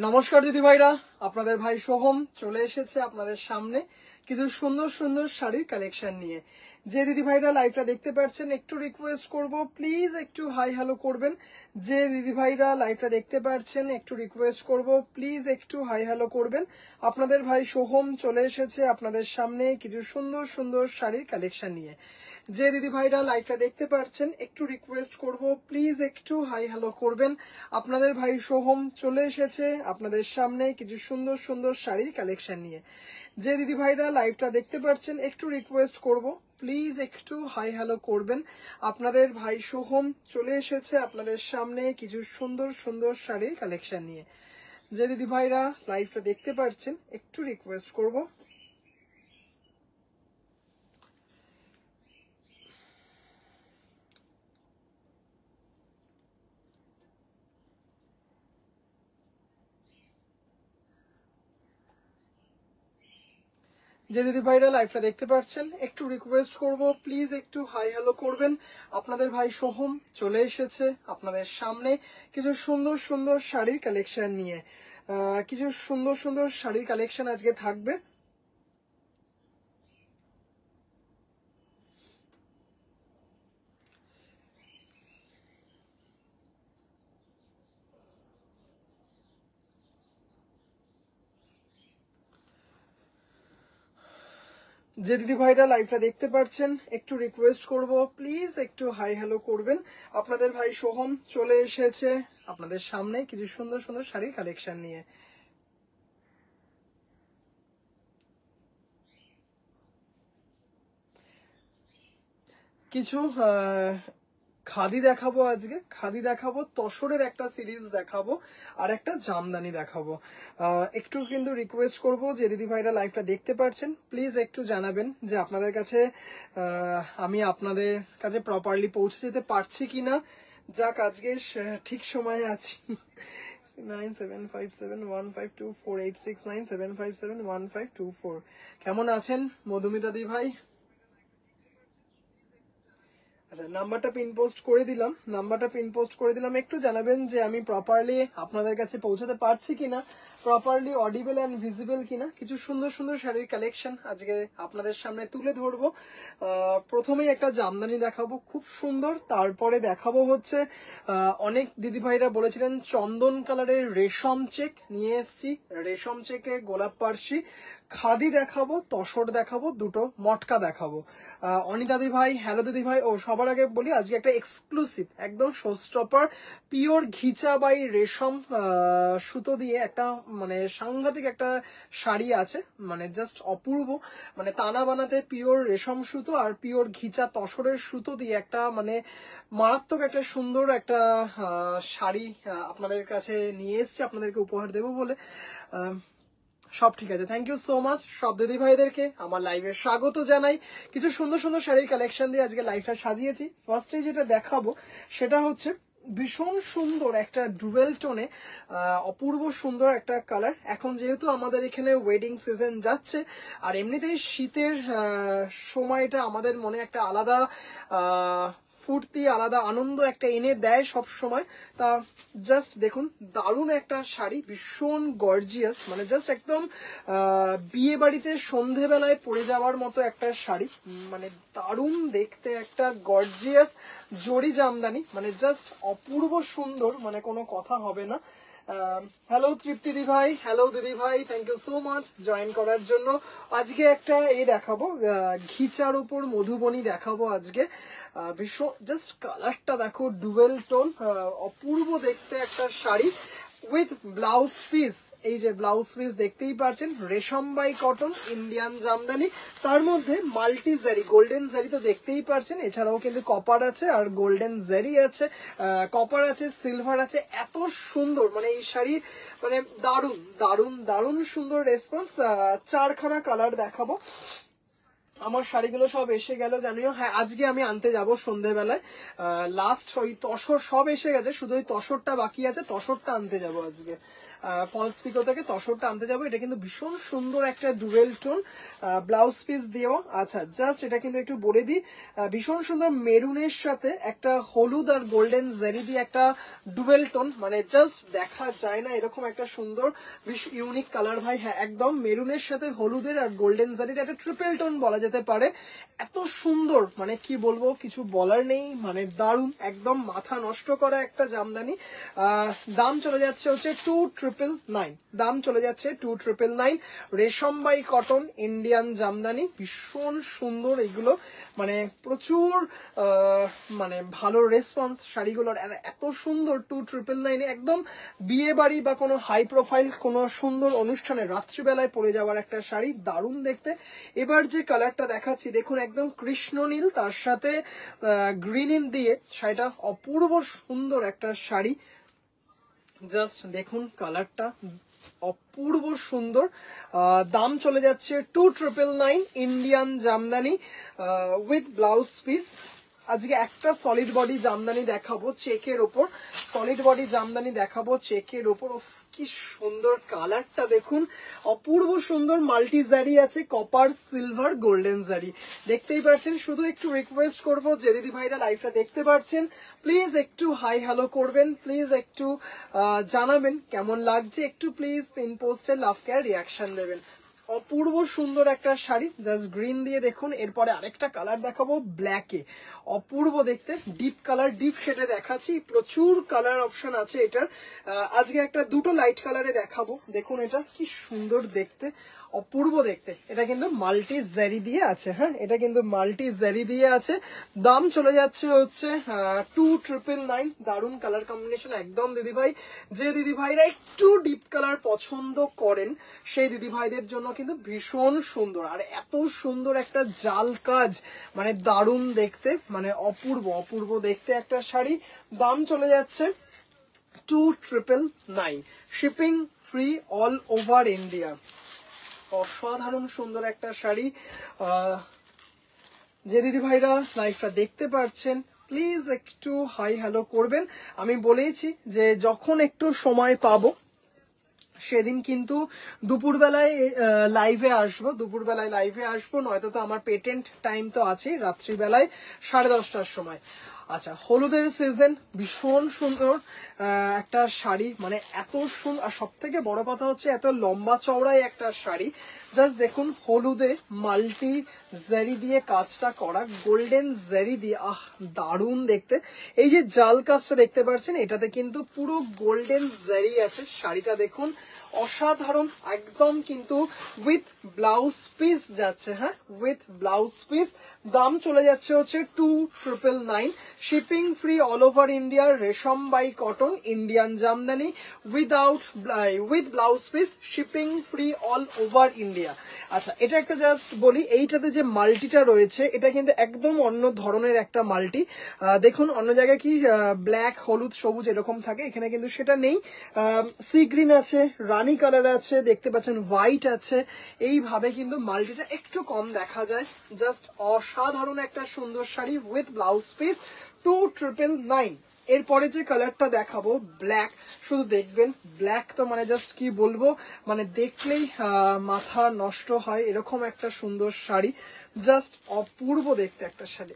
নমস্কার দিদি ভাইরা, আপনাদের ভাই সোহম চলে এসেছে আপনাদের সামনে কিছু সুন্দর সুন্দর শাড়ির কালেকশন নিয়ে। যে দিদি ভাইরা লাইভটা দেখতে পাচ্ছেন একটু রিকোয়েস্ট করব, প্লিজ একটু হাই হ্যালো করবেন। যে দিদি ভাইরা লাইভটা দেখতে পাচ্ছেন একটু রিকোয়েস্ট করব, প্লিজ একটু হাই হ্যালো করবেন। আপনাদের ভাই সোহম চলে এসেছে আপনাদের সামনে কিছু সুন্দর সুন্দর শাড়ির কালেকশন নিয়ে। যে দিদি ভাইরা লাইভটা দেখতে পাচ্ছেন একটু রিকোয়েস্ট করব, প্লিজ একটু হাই হ্যালো করবেন। আপনাদের ভাই সোহম চলে এসেছে আপনাদের সামনে কিছু সুন্দর সুন্দর শাড়ির কালেকশন নিয়ে। যে দিদি ভাইরা লাইভটা দেখতে পাচ্ছেন একটু রিকোয়েস্ট করব, প্লিজ একটু হাই হ্যালো করবেন। আপনাদের ভাই সোহম চলে এসেছে আপনাদের সামনে কিছু সুন্দর সুন্দর শাড়ির কালেকশন নিয়ে। যে দিদি ভাইরা লাইভটা দেখতে পাচ্ছেন একটু রিকোয়েস্ট করব। যে দিদি ভাইরা লাইভটা দেখতে পাচ্ছেন একটু রিকোয়েস্ট করব, প্লিজ একটু হাই হ্যালো করবেন। আপনাদের ভাই সোহম চলে এসেছে আপনাদের সামনে কিছু সুন্দর সুন্দর শাড়ির কালেকশন নিয়ে। কিছু সুন্দর সুন্দর শাড়ির কালেকশন আজকে থাকবে। যে দিদি ভাইরা লাইভটা দেখতে পাচ্ছেন একটু রিকোয়েস্ট করব, প্লিজ একটু হাই হ্যালো করবেন। আপনাদের ভাই সোহম চলে এসেছে আপনাদের সামনে কিছু সুন্দর সুন্দর শাড়ির কালেকশন নিয়ে। কিছু খাদি দেখাবো, আজকে খাদি দেখাবো, তসরের একটা সিরিজ দেখাবো, আর একটা জামদানি দেখাবো। একটু কিন্তু রিকোয়েস্ট করব, যে দিদি ভাইরা লাইভটা দেখতে পাচ্ছেন প্লিজ একটু জানাবেন যে আপনাদের কাছে আমি আপনাদের কাছে প্রপারলি পৌঁছে যেতে পারছি কিনা। যাক, আজকে ঠিক সময়ে আছি। 975715248697571524। কেমন আছেন মধুমিতা দি ভাই? আচ্ছা, নাম্বারটা পিন পোস্ট করে দিলাম, একটু জানাবেন যে আমি প্রপারলি আপনাদের কাছে পৌঁছাতে পারছি কিনা, প্রপারলি অডিবল অ্যান্ড ভিজিবল কিনা। কিছু সুন্দর সুন্দর শাড়ির কালেকশন আজকে আপনাদের সামনে তুলে ধরবো। প্রথমেই একটা জামদানি দেখাবো খুব সুন্দর, তারপরে দেখাবো হচ্ছে অনেক দিদিভাইরা বলেছিলেন চন্দন কালারের রেশম চেক নিয়ে এসছি, রেশম চেকে গোলাপ পার্সি। খাদি দেখাবো, তসর দেখাবো, দুটো মটকা দেখাবো। অনিতা দি ভাই, হ্যালো দিদি ভাই। ও সবার আগে বলি আজকে একটা এক্সক্লুসিভ একদম শোস্টপার পিওর ঘিচা বাই রেশম সুতো দিয়ে একটা মানে সাংঘাতিক একটা শাড়ি আছে, মানে জাস্ট অপূর্ব। মানে তানা বানাতে পিওর রেশম সুতো আর পিওর ঘিচা তসরের সুতো দিয়ে একটা মানে মারাত্মক একটা সুন্দর একটা শাড়ি আপনাদের কাছে নিয়ে এসেছি, আপনাদেরকে উপহার দেবো বলে। সব ঠিক আছে, থ্যাংক ইউ সো মাচ সব দিদি ভাইদেরকে আমার লাইভে স্বাগত জানাই। কিছু সুন্দর সুন্দর শাড়ির কালেকশন দিয়ে আজকে লাইভটা সাজিয়েছি। ফার্স্টে যেটা দেখাবো সেটা হচ্ছে ভীষণ সুন্দর একটা ডুয়েল টোনে অপূর্ব সুন্দর একটা কালার। এখন যেহেতু আমাদের এখানে ওয়েডিং সিজন যাচ্ছে আর এমনিতেই শীতের সময়টা আমাদের মনে একটা আলাদা ফুর্তি, আলাদা আনন্দ একটা এনে দেয় সব সময়। তা জাস্ট দেখুন, দারুণ একটা শাড়ি, ভীষণ গর্জিয়াস, মানে জাস্ট একদম বিয়ে বাড়িতে সন্ধেবেলায় পরে যাওয়ার মতো একটা শাড়ি, মানে দারুণ দেখতে একটা গর্জিয়াস জরি জামদানি, মানে জাস্ট অপূর্ব সুন্দর, মানে কোনো কথা হবে না। হ্যালো তৃপ্তি দি ভাই, হ্যালো দিদি ভাই, thank you so much join করার জন্য। আজকে একটা দেখাবো ঘিচার উপর মধুবনী দেখাবো আজকে। ভীষণ জাস্ট কালারটা দেখো, ডুয়েল টোন, অপূর্ব দেখতে একটা শাড়ি উইথ ব্লাউজ পিস। এই যে ব্লাউজ পিস দেখতেই পাচ্ছেন, রেশম বাই কটন ইন্ডিয়ান জামদানি, তার মধ্যে মাল্টি জারি, গোল্ডেন জারি তো দেখতেই পাচ্ছেন, এছাড়াও কিন্তু কপার আছে আর গোল্ডেন জারি আছে, কপার আছে, সিলভার আছে। এত সুন্দর, মানে এই শাড়ি মানে দারুণ দারুণ দারুণ সুন্দর রেসপন্স। চারখানা কালার দেখাবো। আমার শাড়িগুলো সব এসে গেল জানিও। হ্যাঁ, আজকে আমি আনতে যাব সন্ধ্যেবেলায়। লাস্ট ওই তসর সব এসে গেছে, শুধু ওই তসরটা বাকি আছে, তসরটা আনতে যাব আজকে। ফলস পিকো থেকে তসরটা আনতে যাব। এটা কিন্তু ভীষণ সুন্দর একটা ডুয়েল টোন, ব্লাউজ পিস দিয়েও। আচ্ছা, জাস্ট এটা কিন্তু একটু বলে দিই, ভীষণ সুন্দর মেরুনের সাথে একটা হলুদ আর গোল্ডেন জারি দিয়ে একটা ডুয়েল টোন, মানে জাস্ট দেখা যায় না এরকম একটা সুন্দর ইউনিক কালার ভাই। হ্যাঁ, একদম মেরুনের সাথে হলুদের আর গোল্ডেন জারির একটা ট্রিপল টোন বলা যেতে পারে। এত সুন্দর, মানে কি বলবো, কিছু বলার নেই, মানে দারুণ, একদম মাথা নষ্ট করা একটা জামদানি। দাম চলে যাচ্ছে হচ্ছে 2999, দাম চলে যাচ্ছে 2999। রেশম বাই কটন ইন্ডিয়ান জামদানি, ভীষণ সুন্দর এগুলো, মানে প্রচুর মানে ভালো রেসপন্স শাড়িগুলোর, এত সুন্দর 2999 একদম বিয়ে বাড়ি বা কোনো হাই প্রোফাইল কোনো সুন্দর অনুষ্ঠানে রাত্রিবেলায় পরে যাওয়ার একটা শাড়ি, দারুণ দেখতে। এবার যে কালারটা দেখাচ্ছি দেখুন, একদম কৃষ্ণ নীল তার সাথে গ্রিন দিয়ে শাড়িটা, অপূর্ব সুন্দর একটা শাড়ি। জাস্ট দেখুন কালারটা, অপূর্ব সুন্দর। দাম চলে যাচ্ছে 2999, Indian jamdani with blouse piece. আজকে একটা সলিড বডি জামদানি দেখাবো চেকের ওপর, সলিড বডি জামদানি দেখাবো চেকের ওপর। কি সুন্দর কালারটা দেখুন, অপূর্ব সুন্দর। মাল্টি জারি আছে, কপার সিলভার গোল্ডেন জারি, দেখতেই পাচ্ছেন। শুধু একটু রিকোয়েস্ট করব, যে দিদি ভাইরা লাইভটা দেখতে পাচ্ছেন প্লিজ একটু হাই হ্যালো করবেন, প্লিজ একটু জানাবেন কেমন লাগছে, একটু প্লিজ পিন পোস্টে লাভ কেয়ার রিয়াকশন দেবেন। অপূর্ব সুন্দর একটা শাড়ি, জাস্ট গ্রিন দিয়ে দেখুন। এরপরে আরেকটা কালার দেখাবো ব্ল্যাকে, অপূর্ব দেখতে, ডিপ কালার, ডিপ শেডে দেখাচ্ছি, প্রচুর কালার অপশন আছে এটার। আজকে একটা দুটো লাইট কালারে দেখাবো, দেখুন এটা কি সুন্দর দেখতে, অপূর্ব দেখতে। এটা কিন্তু মাল্টি জারি দিয়ে আছে, হ্যাঁ এটা কিন্তু মাল্টি জারি দিয়ে আছে। দাম চলে যাচ্ছে হচ্ছে 2999, দারুণ কালার কম্বিনেশন একদম দিদিভাই। যে দিদিভাইরা একটু ডিপ কালার পছন্দ করেন সেই দিদিভাইদের জন্য কিন্তু ভীষণ সুন্দর, আর এত সুন্দর একটা জাল কাজ, মানে দারুণ দেখতে, মানে অপূর্ব অপূর্ব দেখতে একটা শাড়ি। দাম চলে যাচ্ছে 2999, shipping free all over India. অসাধারণ সুন্দর একটা শাড়ি। যে দিদি ভাইরা লাইভটা দেখতে পাচ্ছেন প্লিজ একটু হাই হ্যালো করবেন। আমি বলেইছি যে যখন একটু সময় পাবো সেদিন কিন্তু দুপুরবেলায় লাইভে আসবো, দুপুরবেলায় লাইভে আসবো, নয়তো তো আমার পেটেন্ট টাইম তো আছে রাত্রিবেলায় 10:30টার সময়। আচ্ছা, হলুদের সিজন, ভীষণ সুন্দর একটা শাড়ি, মানে এত সুন্দর, আর সব থেকে বড় কথা হচ্ছে এত লম্বা চওড়াই একটা শাড়ি। জাস্ট দেখুন, হলুদে মাল্টি জারি দিয়ে কাজটা করা, গোল্ডেন জারি দিয়ে, দারুণ দেখতে। এই যে জাল কাজটা দেখতে পাচ্ছেন, এটাতে কিন্তু পুরো গোল্ডেন জারি আছে। শাড়িটা দেখুন, অসাধারণ একদম, কিন্তু উইথ ব্লাউজ পিস যাচ্ছে, হ্যাঁ উইথ ব্লাউজ পিস। দাম চলে যাচ্ছে হচ্ছে 2999, shipping free all over India, রেশম by cotton Indian jamdani with blouse piece, shipping free all over India. আচ্ছা, এটা একটা জাস্ট বলি, এইটাতে যে মাল্টিটা রয়েছে এটা কিন্তু একদম অন্য ধরনের একটা মাল্টি। দেখুন অন্য জায়গায় কি ব্ল্যাক হলুদ সবুজ এরকম থাকে, এখানে কিন্তু সেটা নেই। সি গ্রিন আছে, রানী কালার আছে, দেখতে পাচ্ছেন হোয়াইট আছে, এইভাবে কিন্তু মাল্টিটা একটু কম দেখা যায়। জাস্ট অসাধারণ একটা সুন্দর শাড়ি উইথ ব্লাউজ পিস, 2999। এরপরে যে কালারটা দেখাবো ব্ল্যাক, শুধু দেখবেন ব্ল্যাক তো মানে জাস্ট কি বলবো, মানে দেখলেই মাথা নষ্ট হয় এরকম একটা সুন্দর শাড়ি, জাস্ট অপূর্ব দেখতে একটা শাড়ি।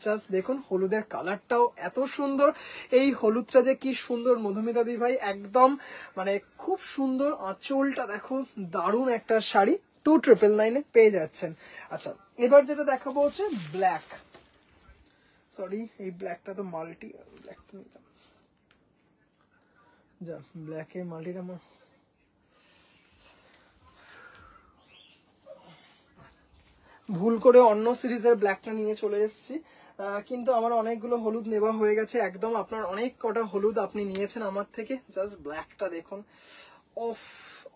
জাস্ট দেখুন হলুদের কালারটাও এত সুন্দর, এই হলুদটা যে কি সুন্দর মধুমিতা দি ভাই, একদম মানে খুব সুন্দর। আঁচলটা দেখো, দারুণ একটা শাড়ি, 2999 পেয়ে যাচ্ছেন। আচ্ছা, এবার যেটা দেখাবো হচ্ছে ব্ল্যাক, সরি এই ব্ল্যাকটা তো মাল্টি, ব্ল্যাকটা নিতাম যা, ব্ল্যাকে মাল্টিটা ভুল করে অন্য সিরিজের ব্ল্যাকটা নিয়ে চলে এসেছি, কিন্তু আমার অনেকগুলো হলুদ নেওয়া হয়ে গেছে একদম। আপনার অনেক কটা হলুদ আপনি নিয়েছেন আমার থেকে, জাস্ট ব্ল্যাকটা দেখুন,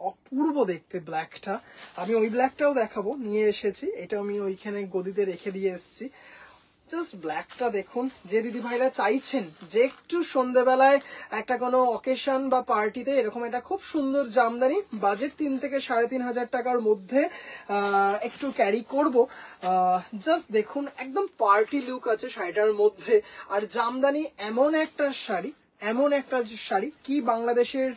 অপূর্ব দেখতে ব্ল্যাকটা। আমি ওই ব্ল্যাকটাও দেখাবো, নিয়ে এসেছি, এটা আমি ওইখানে গদিতে রেখে দিয়ে এসেছি। জাস্ট ব্ল্যাকটা দেখুন, যে দিদি ভাইরা চাইছেন যে একটু সন্ধ্যেবেলায় একটা কোনো অকেশন বা পার্টিতে এরকম একটা খুব সুন্দর জামদানি, বাজেট 3 থেকে 3,500 টাকার মধ্যে একটু ক্যারি করব, জাস্ট দেখুন একদম পার্টি লুক আছে শাড়িটার মধ্যে। আর জামদানি এমন একটা শাড়ি, এমন একটা শাড়ি কি বাংলাদেশের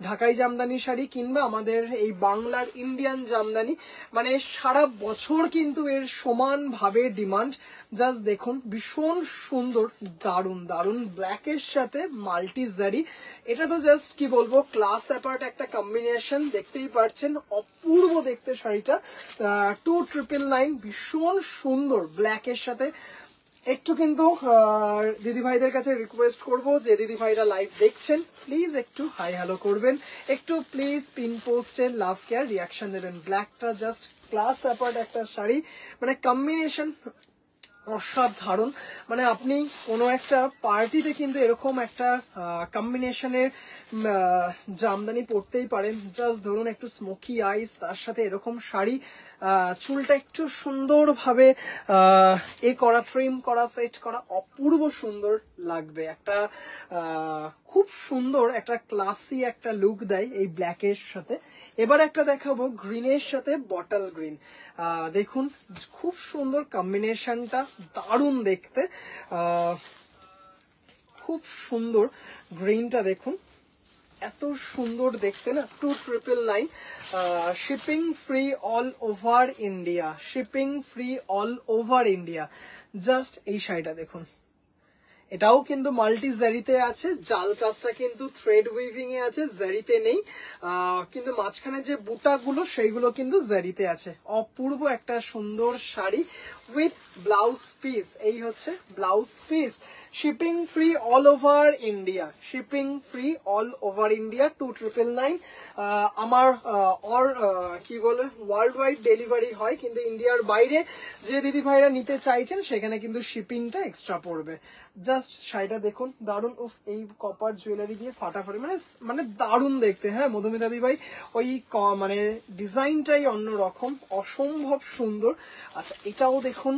ঢাকাই জামদানি শাড়ি কিংবা আমাদের এই বাংলার ইন্ডিয়ান জামদানি, মানে সারা বছর কিন্তু এর সমানভাবে ডিমান্ড। জাস্ট দেখুন ভীষণ সুন্দর, দারুন দারুন ব্ল্যাকের সাথে মাল্টি জারি, এটা তো জাস্ট কি বলবো ক্লাস অ্যাপার্ট একটা কম্বিনেশন, দেখতেই পাচ্ছেন অপূর্ব দেখতে শাড়িটা। 2,999 ভীষণ সুন্দর ব্ল্যাকের সাথে। একটু কিন্তু দিদি ভাইদের কাছে রিকোয়েস্ট করব যে দিদি ভাইরা লাইভ দেখছেন প্লিজ একটু হাই হ্যালো করবেন, একটু প্লিজ পিন পোস্টে লাভ কেয়ার রিয়াকশন দেবেন। ব্ল্যাকটা জাস্ট ক্লাস অ্যাপার্ট একটা শাড়ি, মানে কম্বিনেশন অসাধারণ। মানে আপনি কোনো একটা পার্টিতে কিন্তু এরকম একটা কম্বিনেশনের জামদানি পরতেই পারেন। জাস্ট ধরুন একটু স্মোকি আইস, তার সাথে এরকম শাড়ি, চুলটা একটু সুন্দরভাবে করা, ট্রিম করা, সেট করা, অপূর্ব সুন্দর লাগবে। একটা খুব সুন্দর একটা ক্লাসি একটা লুক দেয় এই ব্ল্যাকের সাথে। এবার একটা দেখাবো গ্রিনের সাথে বটল গ্রিন। দেখুন খুব সুন্দর কম্বিনেশনটা, দারুণ দেখতে, খুব সুন্দর গ্রিনটা দেখুন, এত সুন্দর দেখতে না। 2,999, shipping free all over India, shipping free all over India. Just এই শাড়িটা দেখুন, এটাও কিন্তু মাল্টি জারিতে আছে, জাল কাজটা কিন্তু থ্রেড উইভিং এ আছে, জারিতে নেই, কিন্তু মাঝখানে যে বুটাগুলো সেইগুলো কিন্তু জারিতে আছে। অপূর্ব একটা সুন্দর শাড়ি উইথ ব্লাউজ পিস, এই হচ্ছে blouse piece. Shipping free all over India, shipping free all over India. 2,999 আমার কি বলে ওয়ার্ল্ড ওয়াইড ডেলিভারি হয়, কিন্তু ইন্ডিয়ার বাইরে যে দিদি ভাইরা নিতে চাইছেন সেখানে কিন্তু শিপিংটা এক্সট্রা পড়বে। জাস্ট শাড়িটা দেখুন দারুন, উফ এই কপার জুয়েলারি দিয়ে ফাটাফাটি, মানে দারুন দেখতে। হ্যাঁ মধুমিতা দি ভাই, ওই মানে ডিজাইনটাই অন্যরকম, অসম্ভব সুন্দর। আচ্ছা এটাও দেখুন,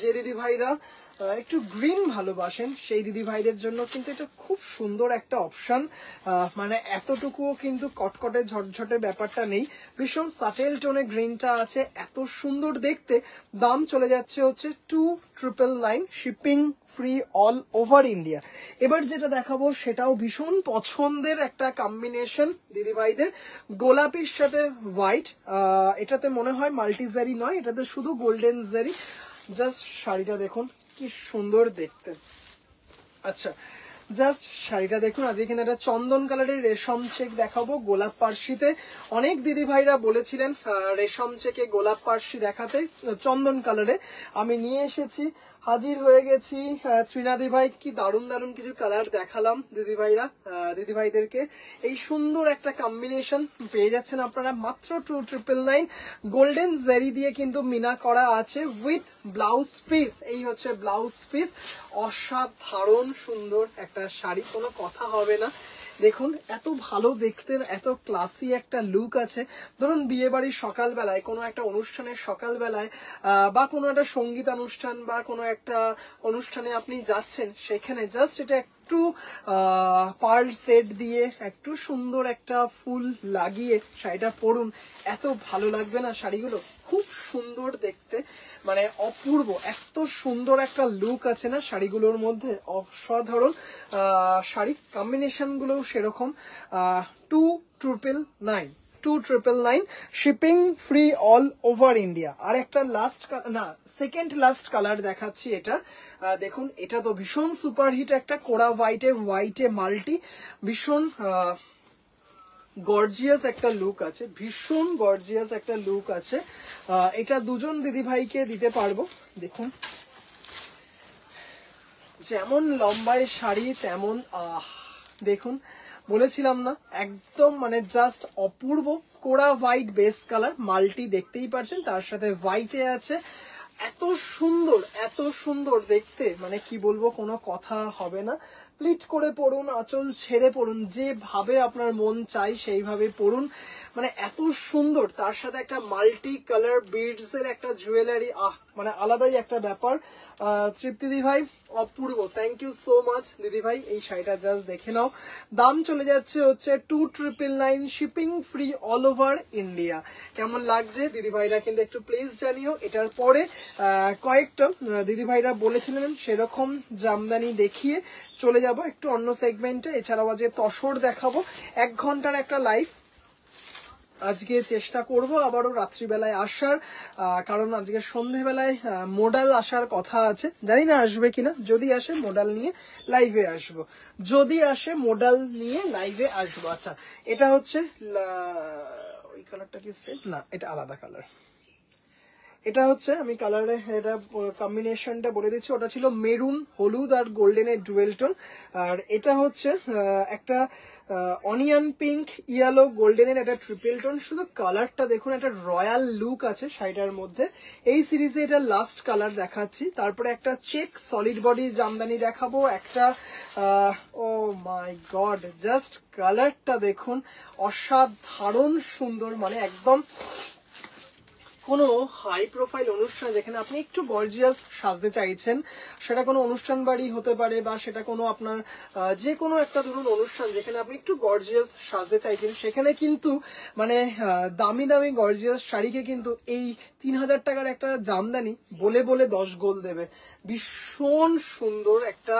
যে দিদি ভাইরা একটু গ্রিন ভালোবাসেন সেই দিদি ভাইদের জন্য কিন্তু এটা খুব সুন্দর একটা অপশন। মানে এতটুকুও কিন্তু কটকটে ঝটঝটে ব্যাপারটা নেই, ভীষণ সাটেল টোনে গ্রিনটা আছে, এত সুন্দর দেখতে। দাম চলে যাচ্ছে হচ্ছে 2,999, shipping free all over India. এবার যেটা দেখাবো সেটাও ভীষণ পছন্দের একটা কম্বিনেশন দিদি ভাইদের, গোলাপির সাথে হোয়াইট। এটাতে মনে হয় মাল্টি জারি নয়, এটাতে শুধু গোল্ডেন জারি। জাস্ট শাড়িটা দেখুন কি সুন্দর দেখতে। আচ্ছা জাস্ট শাড়িটা দেখুন, আজকে কিন্তু একটা চন্দন কালারের রেশম চেক দেখাবো গোলাপ পার্সিতে। অনেক দিদি ভাইরা বলেছিলেন রেশম চেকে গোলাপ পার্সি দেখাতে, চন্দন কালারে আমি নিয়ে এসেছি, হাজির হয়ে গেছি। ত্রিনাদি ভাই কি দারুণ দারুণ কিছু কালার দেখালাম দিদি ভাইরা, দিদি ভাইদেরকে এই সুন্দর একটা কম্বিনেশন পেয়ে যাচ্ছেন আপনারা মাত্র 2,999। গোল্ডেন জারি দিয়ে কিন্তু মিনা করা আছে উইথ ব্লাউজ পিস, এই হচ্ছে ব্লাউজ পিস। অসাধারণ সুন্দর একটা শাড়ি, কোনো কথা হবে না। দেখুন এত ভালো দেখতে, এত ক্লাসি একটা লুক আছে। ধরুন বিয়ে বাড়ির সকালবেলায়, কোনো একটা অনুষ্ঠানের সকালবেলায়, বা কোনো একটা সঙ্গীত অনুষ্ঠান বা কোনো একটা অনুষ্ঠানে আপনি যাচ্ছেন, সেখানে জাস্ট এটা একটু পার্ল সেট দিয়ে একটু সুন্দর একটা ফুল লাগিয়ে শাড়িটা পরুন, এত ভালো লাগবে না শাড়িগুলো, খুব সুন্দর দেখতে, মানে অপূর্ব, এত সুন্দর একটা লুক আছে না শাড়িগুলোর মধ্যে, অসাধারণ। শাড়ি কম্বিনেশন গুলো সেরকম। 2,999, 2,999, shipping free all over India. আর একটা লাস্ট না সেকেন্ড লাস্ট কালার দেখাচ্ছি এটা। দেখুন এটা তো ভীষণ সুপারহিট একটা কোরা হোয়াইটে মাল্টি, ভীষণ গর্জিয়াস একটা লুক আছে, ভীষণ গর্জিয়াস একটা লুক আছে। এটা দুজন দিদি ভাইকে দিতে পারবো। দেখুন যেমন লম্বায় শাড়ি তেমন দেখুন বলেছিলাম না, একদম মানে জাস্ট অপূর্ব। কোরা হোয়াইট বেস কালার, মাল্টি দেখতেই পাচ্ছেন, তার সাথে হোয়াইটে আছে, এত সুন্দর দেখতে, মানে কি বলবো কোনো কথা হবে না। প্লিট করে পড়ুন, আঁচল ছেড়ে পড়ুন, যেভাবে আপনার মন চাই সেইভাবে পড়ুন, মানে এত সুন্দর, তার সাথে একটা মাল্টি কালার বিডস এর একটা জুয়েলারি, মানে আলাদাই একটা ব্যাপার। তৃপ্তিদি ভাই অপূর্ব, থ্যাংক ইউ সো মাচ দিদি ভাই। এই শাড়িটা জাস্ট দেখে নাও, দাম চলে যাচ্ছে হচ্ছে 2999, shipping free all over India. কেমন লাগছে দিদি ভাইরা কিন্তু একটু প্লিজ জানিও। এটার পরে কয়েকটা দিদি ভাইরা বলেছিলেন সেরকম জামদানি দেখিয়ে চলে যাব একটু অন্য সেগমেন্টে। এছাড়াও আজকে তসর দেখাবো, 1 ঘন্টার একটা লাইভ আজকে চেষ্টা করব আবারও রাত্রিবেলায় আসার, কারণ আজকে সন্ধেবেলায় মোডাল আসার কথা আছে, জানি না আসবে কিনা। যদি আসে মোডাল নিয়ে লাইভে আসবো, যদি আসে মোডাল নিয়ে লাইভে আসবো। আচ্ছা, এটা হচ্ছে ওই কালারটা কি সেম না, এটা আলাদা কালার। এটা হচ্ছে আমি কালারে এটা কম্বিনেশনটা বলে দিচ্ছি, ওটা ছিল মেরুন হলুদ আর গোল্ডেনের ডুয়েল টোন, আর এটা হচ্ছে একটা অনিয়ন পিঙ্ক ইয়েলো গোল্ডেনের একটা ট্রিপল টোন। শুধু কালারটা দেখুন, একটা রয়্যাল লুক আছে শাড়িটার মধ্যে। এই সিরিজে এটা লাস্ট কালার দেখাচ্ছি, তারপরে একটা চেক সলিড বডি জামদানি দেখাবো, একটা ও মাই গড, জাস্ট কালারটা দেখুন, অসাধারণ সুন্দর, মানে একদম কোনো হাই প্রোফাইল অনুষ্ঠান যেখানে আপনি একটু গর্জিয়াস সাজতে চাইছেন, সেটা কোনো অনুষ্ঠান বাড়ি হতে পারে বা সেটা কোনো আপনার যে কোনো একটা ধরুন অনুষ্ঠান যেখানে আপনি একটু গর্জিয়াস সাজতে চাইছেন, সেখানে কিন্তু মানে দামি দামি গর্জিয়াস শাড়িকে কিন্তু এই 3000 টাকার একটা জামদানি বলে বলে 10 গোল দেবে। ভীষণ সুন্দর একটা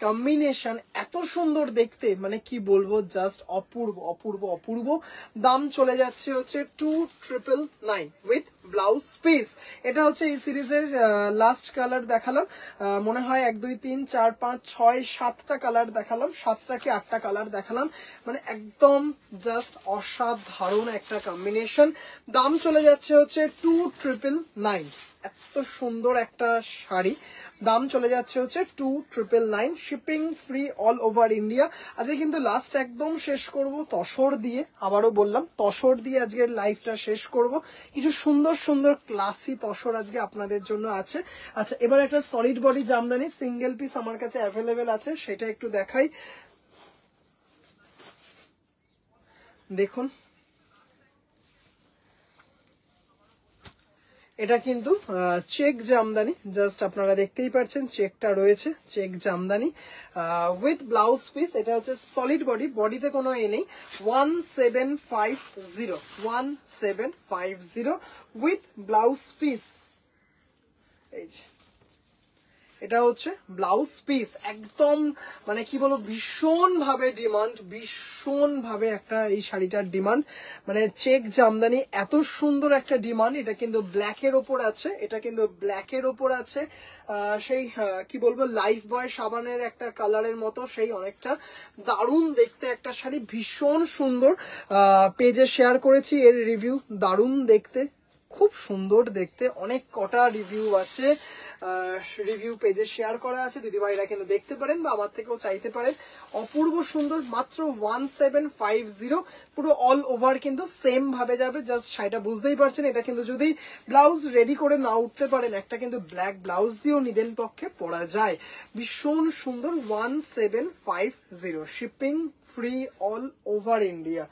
কম্বিনেশন, এত সুন্দর দেখতে, মানে কি বলবো, জাস্ট অপূর্ব অপূর্ব অপূর্ব। দাম চলে যাচ্ছে হচ্ছে 2999 উইথ ব্লাউজ পিস। এটা হচ্ছে এই সিরিজের লাস্ট কালার দেখালাম, মনে হয় 1 2 3 4 5 6 7টা কালার দেখালাম, 7টা কি 8টা কালার দেখালাম, মানে একদম জাস্ট অসাধারণ একটা কম্বিনেশন। দাম চলে যাচ্ছে হচ্ছে 2999, এত সুন্দর একটা শাড়ি, দাম চলে যাচ্ছে হচ্ছে 2999, shipping free all over India. আজকে কিন্তু লাস্ট একদম শেষ করব তসর দিয়ে, আবারও বললাম তসর দিয়ে আজকের লাইভটা শেষ করব। কিছু সুন্দর সুন্দর ক্লাসি তসর আজকে আপনাদের জন্য আছে। আচ্ছা, এবার একটা solid body Jamdani single piece আমার কাছে অ্যাভেলেবেল আছে, সেটা একটু দেখাই। দেখুন, এটা কিন্তু চেক জামদানি, জাস্ট আপনারা দেখতেই পাচ্ছেন চেকটা রয়েছে, check jamdani with blouse piece. এটা হচ্ছে সলিড বডি, বডিতে কোনো এ নেই। 1750 উইথ ব্লাউজ পিস। এই যে এটা হচ্ছে ব্লাউজ পিস, একদম মানে কি বলবো, ভীষণ ভাবে ডিমান্ড, ভীষণ ভাবে একটা এই শাড়িটার ডিমান্ড, মানে চেক জামদানি এত সুন্দর একটা ডিমান্ড। এটা কিন্তু ব্ল্যাকের ওপর আছে, এটা কিন্তু ব্ল্যাকের ওপর আছে সেই কি বলবো লাইফ বয় সাবানের একটা কালারের মতো, সেই অনেকটা দারুণ দেখতে একটা শাড়ি, ভীষণ সুন্দর। পেজে শেয়ার করেছি এর রিভিউ, দারুণ দেখতে, খুব সুন্দর দেখতে, অনেক কটা রিভিউ আছে, রিভিউ পেজে শেয়ার করা আছে, দিদিভাইরা কিন্তু দেখতে পারেন বা আমার থেকেও চাইতে পারেন। অপূর্ব সুন্দর, মাত্র 1750, পুরো অল ওভার কিন্তু সেম ভাবে যাবে। জাস্ট শাড়িটা বুঝতেই পারছেন, এটা কিন্তু যদি ব্লাউজ রেডি করে না উঠতে পারেন, একটা কিন্তু ব্ল্যাক ব্লাউজ দিয়েও নিদেন পক্ষে পরা যায়। ভীষণ সুন্দর, 1750, shipping free all over India.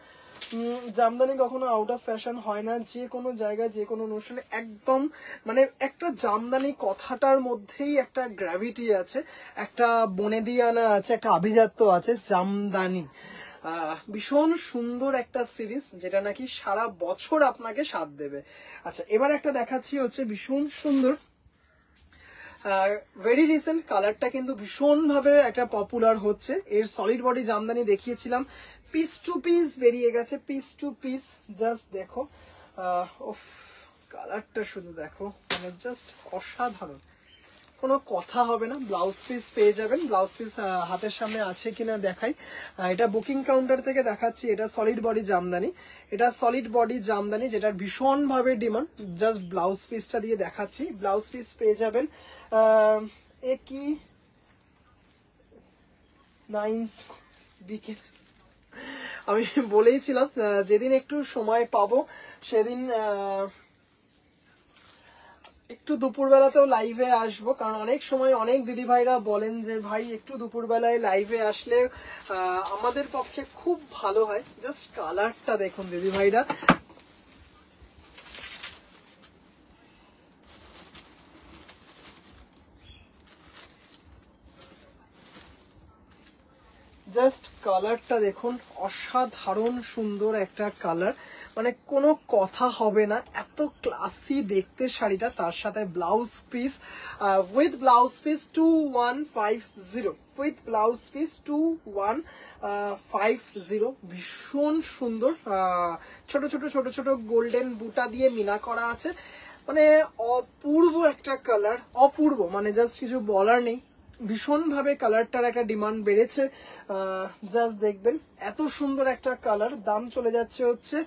Jamdani কখনো আউট অফ ফ্যাশন হয় না, যে কোনো জায়গায় যে কোনো অনুষ্ঠানে একদম, মানে একটা জামদানি কথাটার মধ্যেই একটা গ্র্যাভিটি আছে, একটা বনেদিয়ানা আছে, একটা আভিজাত্য আছে জামদানি। ভীষণ সুন্দর একটা সিরিজ, যেটা নাকি সারা বছর আপনাকে সাথ দেবে। আচ্ছা, এবার একটা দেখাচ্ছি হচ্ছে ভীষণ সুন্দর, ভেরি রিসেন্ট, কালারটা কিন্তু ভীষণ ভাবে একটা পপুলার হচ্ছে। এর সলিড বডি জামদানি দেখিয়েছিলাম, পিস টু পিস বেরিয়ে গেছে, পিস টু পিস, জাস্ট দেখো, কালারটা শুধু দেখো, মানে জাস্ট অসাধারণ, কোনো কথা হবে না। ব্লাউজ পিস পেয়ে যাবেন, ব্লাউজ পিস হাতের সামনে আছে কিনা দেখাই, এটা বুকিং কাউন্টার থেকে দেখাচ্ছি। এটা সলিড বডি জামদানি, এটা সলিড বডি জামদানি যেটার ভীষণ ভাবে ডিমান্ড, জাস্ট ব্লাউজ পিসটা দিয়ে দেখাচ্ছি। ব্লাউজ পিস পেয়ে যাবেন, এ কি নাইন্স বিকেল, আমি বলেইছিলাম যেদিন একটু সময় পাবো সেদিন একটু দুপুরবেলাতেও লাইভে আসবো, কারণ অনেক সময় অনেক দিদি ভাইরা বলেন যে ভাই একটু দুপুরবেলায় লাইভে আসলে আমাদের পক্ষে খুব ভালো হয়। জাস্ট কালারটা দেখুন দিদি ভাইরা, জাস্ট কালারটা দেখুন, অসাধারণ সুন্দর একটা কালার, মানে কোনো কথা হবে না, এত ক্লাসি দেখতে শাড়িটা। তার সাথে blouse piece with blouse piece 2150, with blouse piece 2150, ভীষণ সুন্দর। ছোট ছোট ছোট ছোট গোল্ডেন বুটা দিয়ে মিনা করা আছে, মানে অপূর্ব একটা কালার, অপূর্ব, মানে জাস্ট কিছু বলার নেই। ভীষণভাবে কালারটার একটা ডিমান্ড বেড়েছে, জাস্ট দেখবেন এত সুন্দর একটা কালার। দাম চলে যাচ্ছে হচ্ছে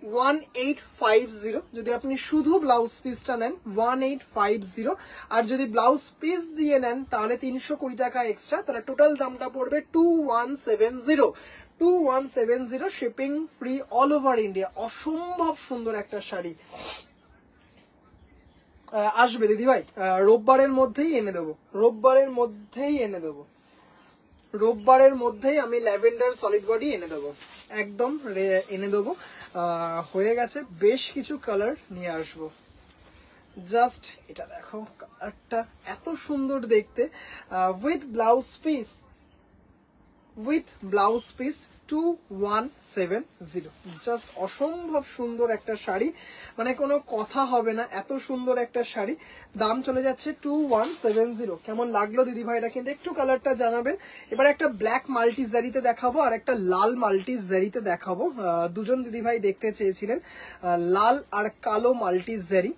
1850, যদি আপনি শুধু ব্লাউজ পিসটা নেন 1850, আর যদি ব্লাউজ পিস দিয়ে নেন তাহলে 320 টাকা এক্সট্রা, তাহলে টোটাল দামটা পড়বে 2170, 2170, shipping free all over India. অসম্ভব সুন্দর একটা শাড়ি। আসবে দিদি ভাই, রোববারের মধ্যেই এনে দেবো, রোববারের মধ্যেই এনে দেবো, রোববারের মধ্যেই আমি ল্যাভেন্ডার সলিড বডি এনে দেবো, একদম এনে দেবো। হয়ে গেছে, বেশ কিছু কালার নিয়ে আসবো। জাস্ট এটা দেখো, কালারটা এত সুন্দর দেখতে, with blouse piece, with blouse piece 2170, just অসম্ভব সুন্দর একটা শাড়ি, মানে কোনো কথা হবে না, এত সুন্দর একটা শাড়ি। দাম চলে যাচ্ছে 2170। কেমন লাগলো দিদি ভাইরা কিন্তু একটু কালারটা জানাবেন। এবার একটা ব্ল্যাক মাল্টি জারিতে দেখাবো আর একটা লাল মাল্টি জারিতে দেখাবো। দুজন দিদি ভাই দেখতে চেয়েছিলেন লাল আর কালো মাল্টি জারি।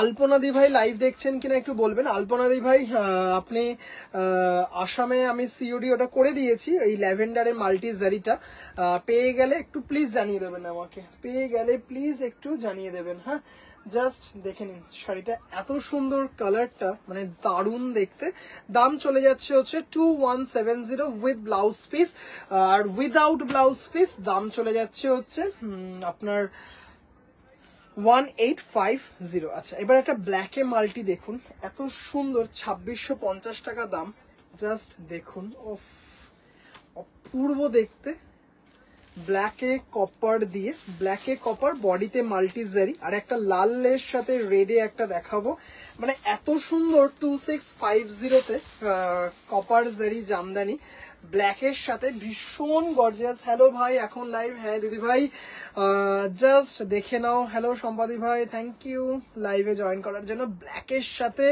আলপনা দি ভাই লাইভ দেখছেন কিনা একটু বলবেন। আলপনা দি ভাই, আপনি আসামে আমি সিওডি ওটা করে দিয়েছি, এই ল্যাভেন্ডারের মাল্টি জারিটা পেয়ে গেলে একটু প্লিজ জানিয়ে দেবেন আমাকে, পেয়ে গেলে প্লিজ একটু জানিয়ে দেবেন। হ্যাঁ, জাস্ট দেখে নিন শাড়িটা, এত সুন্দর কালারটা, মানে দারুণ দেখতে। দাম চলে যাচ্ছে হচ্ছে 2170 উইথ ব্লাউজ পিস, আর উইদাউট ব্লাউজ পিস দাম চলে যাচ্ছে হচ্ছে আপনার 1850। আচ্ছা, এবার একটা ব্ল্যাকে মাল্টি দেখুন, এত সুন্দর, 2650 টাকা দাম। জাস্ট দেখুন, অপূর্ব দেখতে, ব্ল্যাকে কপার দিয়ে, ব্ল্যাকে কপার বডিতে মাল্টি জারি, আর একটা লালের সাথে রেডে একটা দেখাবো, মানে এত সুন্দর 2650 কপার জারি জামদানি ব্ল্যাকের সাথে, ভীষণ গর্জিয়াস। হ্যালো ভাই, এখন লাইভ? হ্যাঁ দিদি ভাই, জাস্ট দেখে নাও। হ্যালো সম্পাদি ভাই, থ্যাংক ইউ লাইভে জয়েন করার জন্য। ব্ল্যাকের সাথে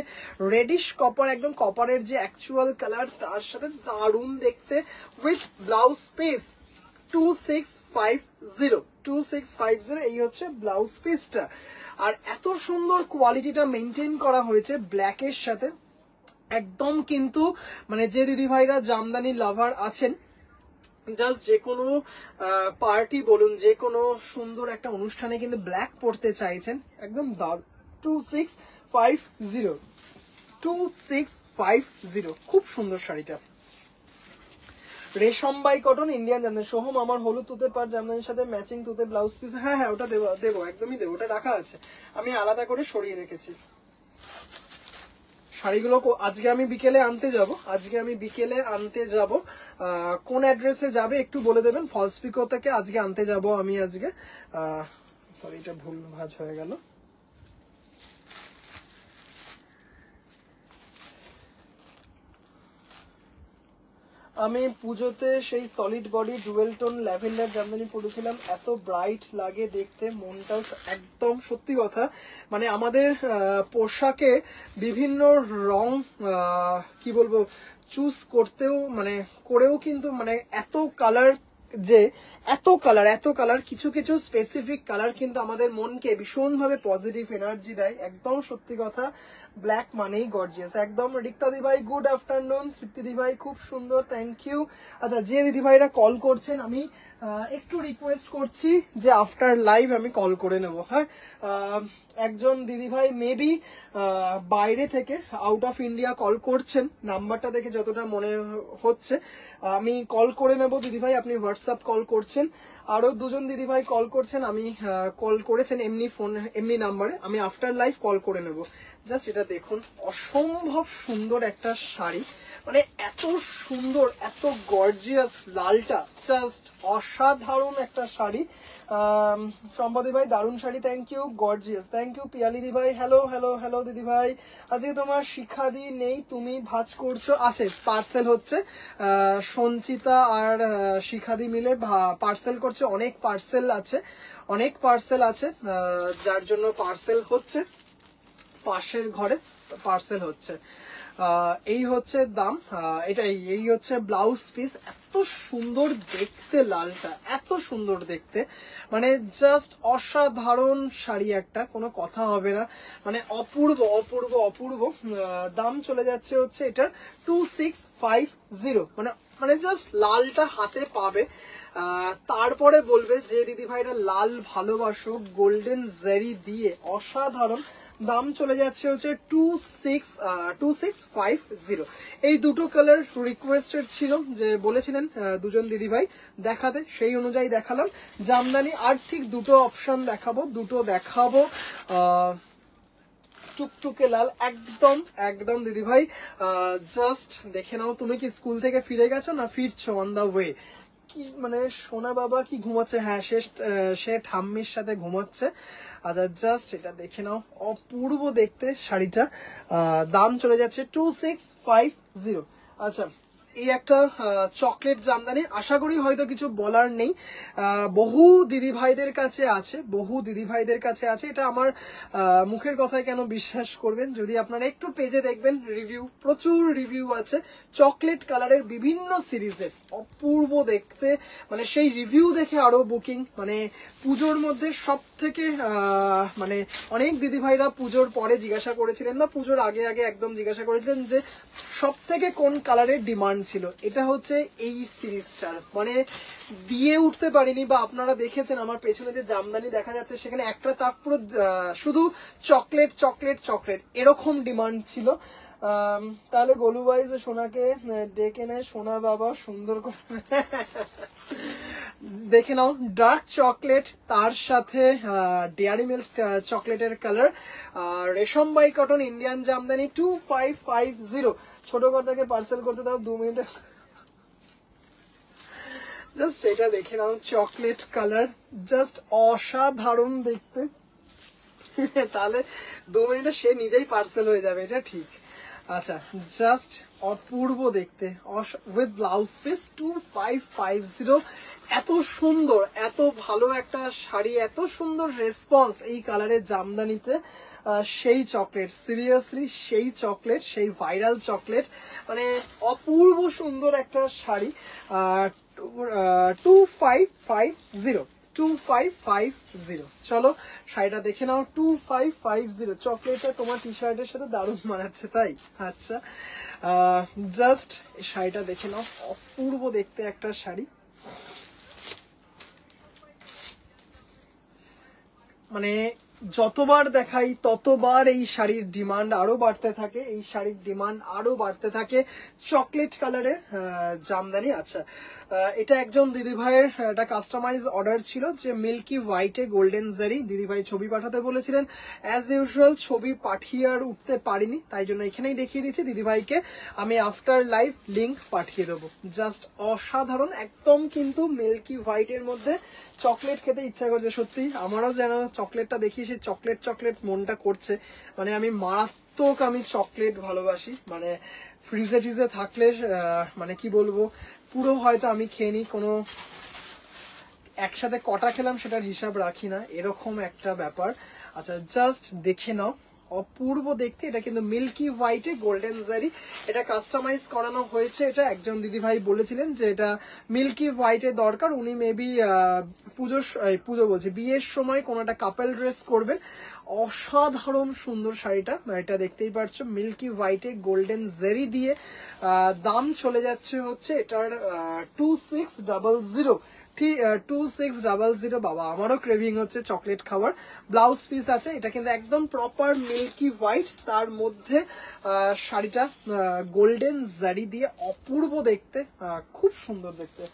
রেডিশ কপার, একদম কপারের যে অ্যাকচুয়াল কালার তার সাথে দারুণ দেখতে, উইথ ব্লাউজ পিস 2650, এই হচ্ছে ব্লাউজ পিসটা। আর এত সুন্দর কোয়ালিটিটা মেনটেন করা হয়েছে ব্ল্যাকের সাথে, একদম কিন্তু মানে যে দিদি ভাইরা জামদানি লাভার আছেন, জাস্ট যে কোনো পার্টি বলুন, যে কোনো সুন্দর একটা অনুষ্ঠানে কিন্তু ব্ল্যাক পরতে চাইছেন, একদম 2650, খুব সুন্দর শাড়িটা। রেশম by cotton Indian jamdani. Soham, আমার হলুদ তুতে পার জামদানির সাথে ম্যাচিং তুতে ব্লাউজ পিস। হ্যাঁ হ্যাঁ, ওটা দেবো, একদমই দেবো, ওটা রাখা আছে, আমি আলাদা করে সরিয়ে রেখেছি। শাড়িগুলো আজকে আমি বিকেলে আনতে যাব, আজকে আমি বিকেলে আনতে যাব। কোন অ্যাড্রেসে যাবে একটু বলে দেবেন। ফলস পিকো থেকে আজকে আনতে যাব আমি আজকে। সরি, এটা ভুল ভাঁজ হয়ে গেল। আমি পুজোতে সেই solid body dual tone lavender Jamdani পরেছিলাম, এত ব্রাইট লাগে দেখতে, মনটাও একদম সত্যি কথা। মানে আমাদের পোশাকে বিভিন্ন রং কি বলবো চুজ করতেও, মানে করেও কিন্তু, মানে এত কালার, যে এত কালার, কিছু কিছু স্পেসিফিক কালার কিন্তু আমাদের মনকে ভীষণভাবে পজিটিভ এনার্জি দেয়, একদম সত্যি কথা। ব্ল্যাক মানেই গর্জিয়াস, একদম। রিক্তা দিভাই গুড আফটারনুন। তৃপ্তি দিভাই খুব সুন্দর, থ্যাংক ইউ। আচ্ছা, যে দিদিভাইরা কল করছেন আমি একটু রিকোয়েস্ট করছি যে আফটার লাইভ আমি কল করে নেব। হ্যাঁ, একজন দিদিভাই মেবি বাইরে থেকে আউট অফ ইন্ডিয়া কল করছেন, নাম্বারটা দেখে যতটা মনে হচ্ছে। আমি কল করে নেব দিদিভাই, আপনি হোয়াটসঅ্যাপ কল করছেন। আরো দুজন দিদিভাই কল করছেন, আমি কল করেছেন এমনি ফোন এমনি নাম্বারে, আমি আফটার লাইভ কল করে নেব। জাস্ট এটা দেখুন, অসম্ভব সুন্দর একটা শাড়ি, মানে এত সুন্দর, এত গর্জিয়াস, লালটা জাস্ট অসাধারণ একটা শাড়ি। সম্পাদি ভাই দারুণ sari, thank you, gorgeous, thank you. Piyali দি ভাই হ্যালো হ্যালো হ্যালো দিদি ভাই, আজকে তোমার শিখাদি নেই, তুমি ভাজ করছো? আছে, পার্সেল হচ্ছে, সঞ্চিতা আর শিখাদি মিলে পার্সেল করছে, অনেক পার্সেল আছে, অনেক পার্সেল আছে, যার জন্য পার্সেল হচ্ছে, পাশের ঘরে পার্সেল হচ্ছে। এই হচ্ছে দাম, এটাই, এই হচ্ছে ব্লাউজ পিস। এত সুন্দর দেখতে লালটা, এত সুন্দর দেখতে, মানে জাস্ট অসাধারণ শাড়ি একটা, কোনো কথা হবে না, মানে অপূর্ব অপূর্ব অপূর্ব। দাম চলে যাচ্ছে হচ্ছে এটার 2650, মানে জাস্ট লালটা হাতে পাবে, তারপরে বলবে যে দিদি ভাইরা লাল ভালোবাসো, গোল্ডেন জারি দিয়ে অসাধারণ। দাম চলে যাচ্ছে হচ্ছে 2650। এই দুটো কালার রিকোয়েস্টেড ছিল, যে বলেছিলেন দুজন দিদিভাই দেখাতে, সেই অনুযায়ী দেখালাম। জামদানি আর ঠিক দুটো অপশন দেখাবো, দুটো দেখাবো টুকটুকে লাল, একদম একদম দিদিভাই। জাস্ট দেখে নাও, তুমি কি স্কুল থেকে ফিরে গেছো না ফিরছো অন দা ওয়ে? কি মানে সোনা বাবা কি ঘুমাচ্ছে? হ্যাঁ, সে ঠাম্মির সাথে ঘুমাচ্ছে। আচ্ছা, জাস্ট এটা দেখে নাও, অপূর্ব দেখতে শাড়িটা। দাম চলে যাচ্ছে 2650। আচ্ছা, এই একটা চকলেট জামদানি, আশা করি হয়তো কিছু বলার নেই, বহু দিদি ভাইদের কাছে আছে, বহু দিদি ভাইদের কাছে আছে। এটা আমার মুখের কথায় কেন বিশ্বাস করবেন, যদি আপনারা একটু পেজে দেখবেন, রিভিউ, প্রচুর রিভিউ আছে চকলেট কালারের বিভিন্ন সিরিজের, অপূর্ব দেখতে, মানে সেই রিভিউ দেখে আরো বুকিং। মানে পুজোর মধ্যে সব থেকে মানে অনেক দিদি ভাইরা পুজোর পরে জিজ্ঞাসা করেছিলেন, বা পুজোর আগে আগে একদম জিজ্ঞাসা করেছিলেন যে সব থেকে কোন কালারের ডিমান্ড ছিল। এটা হচ্ছে এই সিরিজটার, মানে দিয়ে উঠতে পারিনি, বা আপনারা দেখেছেন আমার পেছনে যে জামদানি দেখা যাচ্ছে, সেখানে একটা তাক পুরো শুধু চকলেট চকলেট চকলেট, এরকম ডিমান্ড ছিল। তাহলে গোলু ভাই যে সোনাকে ডেকে নেয়, সোনা বাবা সুন্দর করে দেখে নাও, ডার্ক চকলেট, তার সাথে ডেয়ারি মিল্ক চকলেটের কালার, রেশম বাই কটন ইন্ডিয়ান জামদানি 2550। ছোট কর্তাকে পার্সেল করতে দাও 2 মিনিট। জাস্ট এটা দেখে নাও, চকলেট কালার, জাস্ট অসাধারণ দেখতে। তাহলে 2 মিনিটে সে নিজেই পার্সেল হয়ে যাবে, এটা ঠিক। আচ্ছা, জাস্ট অপূর্ব দেখতে, উইথ ব্লাউজ পিস 2550। এত সুন্দর, এত ভালো একটা শাড়ি, এত সুন্দর রেসপন্স এই কালারের জামদানিতে। সেই চকলেট, সিরিয়াসলি সেই চকলেট, সেই ভাইরাল চকলেট, মানে অপূর্ব সুন্দর একটা শাড়ি। 2550। চলো শাড়িটা দেখে নাও, 2550। চকলেটটা তোমার টি শার্টের সাথে দারুণ মানাচ্ছে, তাই? আচ্ছা, জাস্ট শাড়িটা দেখে নাও, অপূর্ব দেখতে একটা শাড়ি, মানে যতবার দেখাই ততবার এই শাড়ির ডিমান্ড আরো বাড়তে থাকে, এই শাড়ির ডিমান্ড আরো বাড়তে থাকে। চকলেট কালারের জামদানি। আচ্ছা, এটা একজন দিদিভাইয়ের একটা কাস্টমাইজ অর্ডার ছিল, যে মিল্কি হোয়াইটে গোল্ডেন জারি, দিদিভাই ছবি পাঠাতে বলেছিলেন। অ্যাজ ইউজুয়াল ছবি পাঠিয়ে আর উঠতে পারিনি, তাই জন্য এখানেই দেখিয়ে দিচ্ছি। দিদিভাইকে আমি আফটার লাইভ লিঙ্ক পাঠিয়ে দেবো। জাস্ট অসাধারণ একদম, কিন্তু মিল্কি হোয়াইটের মধ্যে চকলেট খেতে ইচ্ছা করছে সত্যি, আমারও যেন চকলেটটা দেখি সে চকলেট চকলেট মনটা করছে। মানে আমি মারাত্মক, আমি চকলেট ভালোবাসি, মানে ফ্রিজে টিজে থাকলে মানে কি বলবো, পুরো হয়তো আমি খেয়ে নিই, কোনো একসাথে কটা খেলাম সেটার হিসাব রাখি না, এরকম একটা ব্যাপার। আচ্ছা, জাস্ট দেখে নাও, অপূর্ব দেখতে। এটা কিন্তু মিল্কি হোয়াইটে গোল্ডেন জারি, এটা কাস্টমাইজ করানো হয়েছে। এটা একজন দিদিভাই বলেছিলেন যে এটা মিল্কি হোয়াইটে দরকার, উনি মেবি পুজো বলছে বিয়ের সময় কোনো একটা কাপল ড্রেস করবেন। অসাধারণ সুন্দর শাড়িটা, এটা দেখতেই পাচ্ছ, মিল্কি হোয়াইটে গোল্ডেন জারি দিয়ে। দাম চলে যাচ্ছে হচ্ছে এটার 2600। 2600। বাবা আমারও ক্রেভিং হচ্ছে চকলেট খাবার। ব্লাউজ পিস আছে, এটা কিন্তু একদম প্রপার মিল্কি হোয়াইট, তার মধ্যে শাড়িটা গোল্ডেন জারি দিয়ে অপূর্ব দেখতে, খুব সুন্দর দেখতে।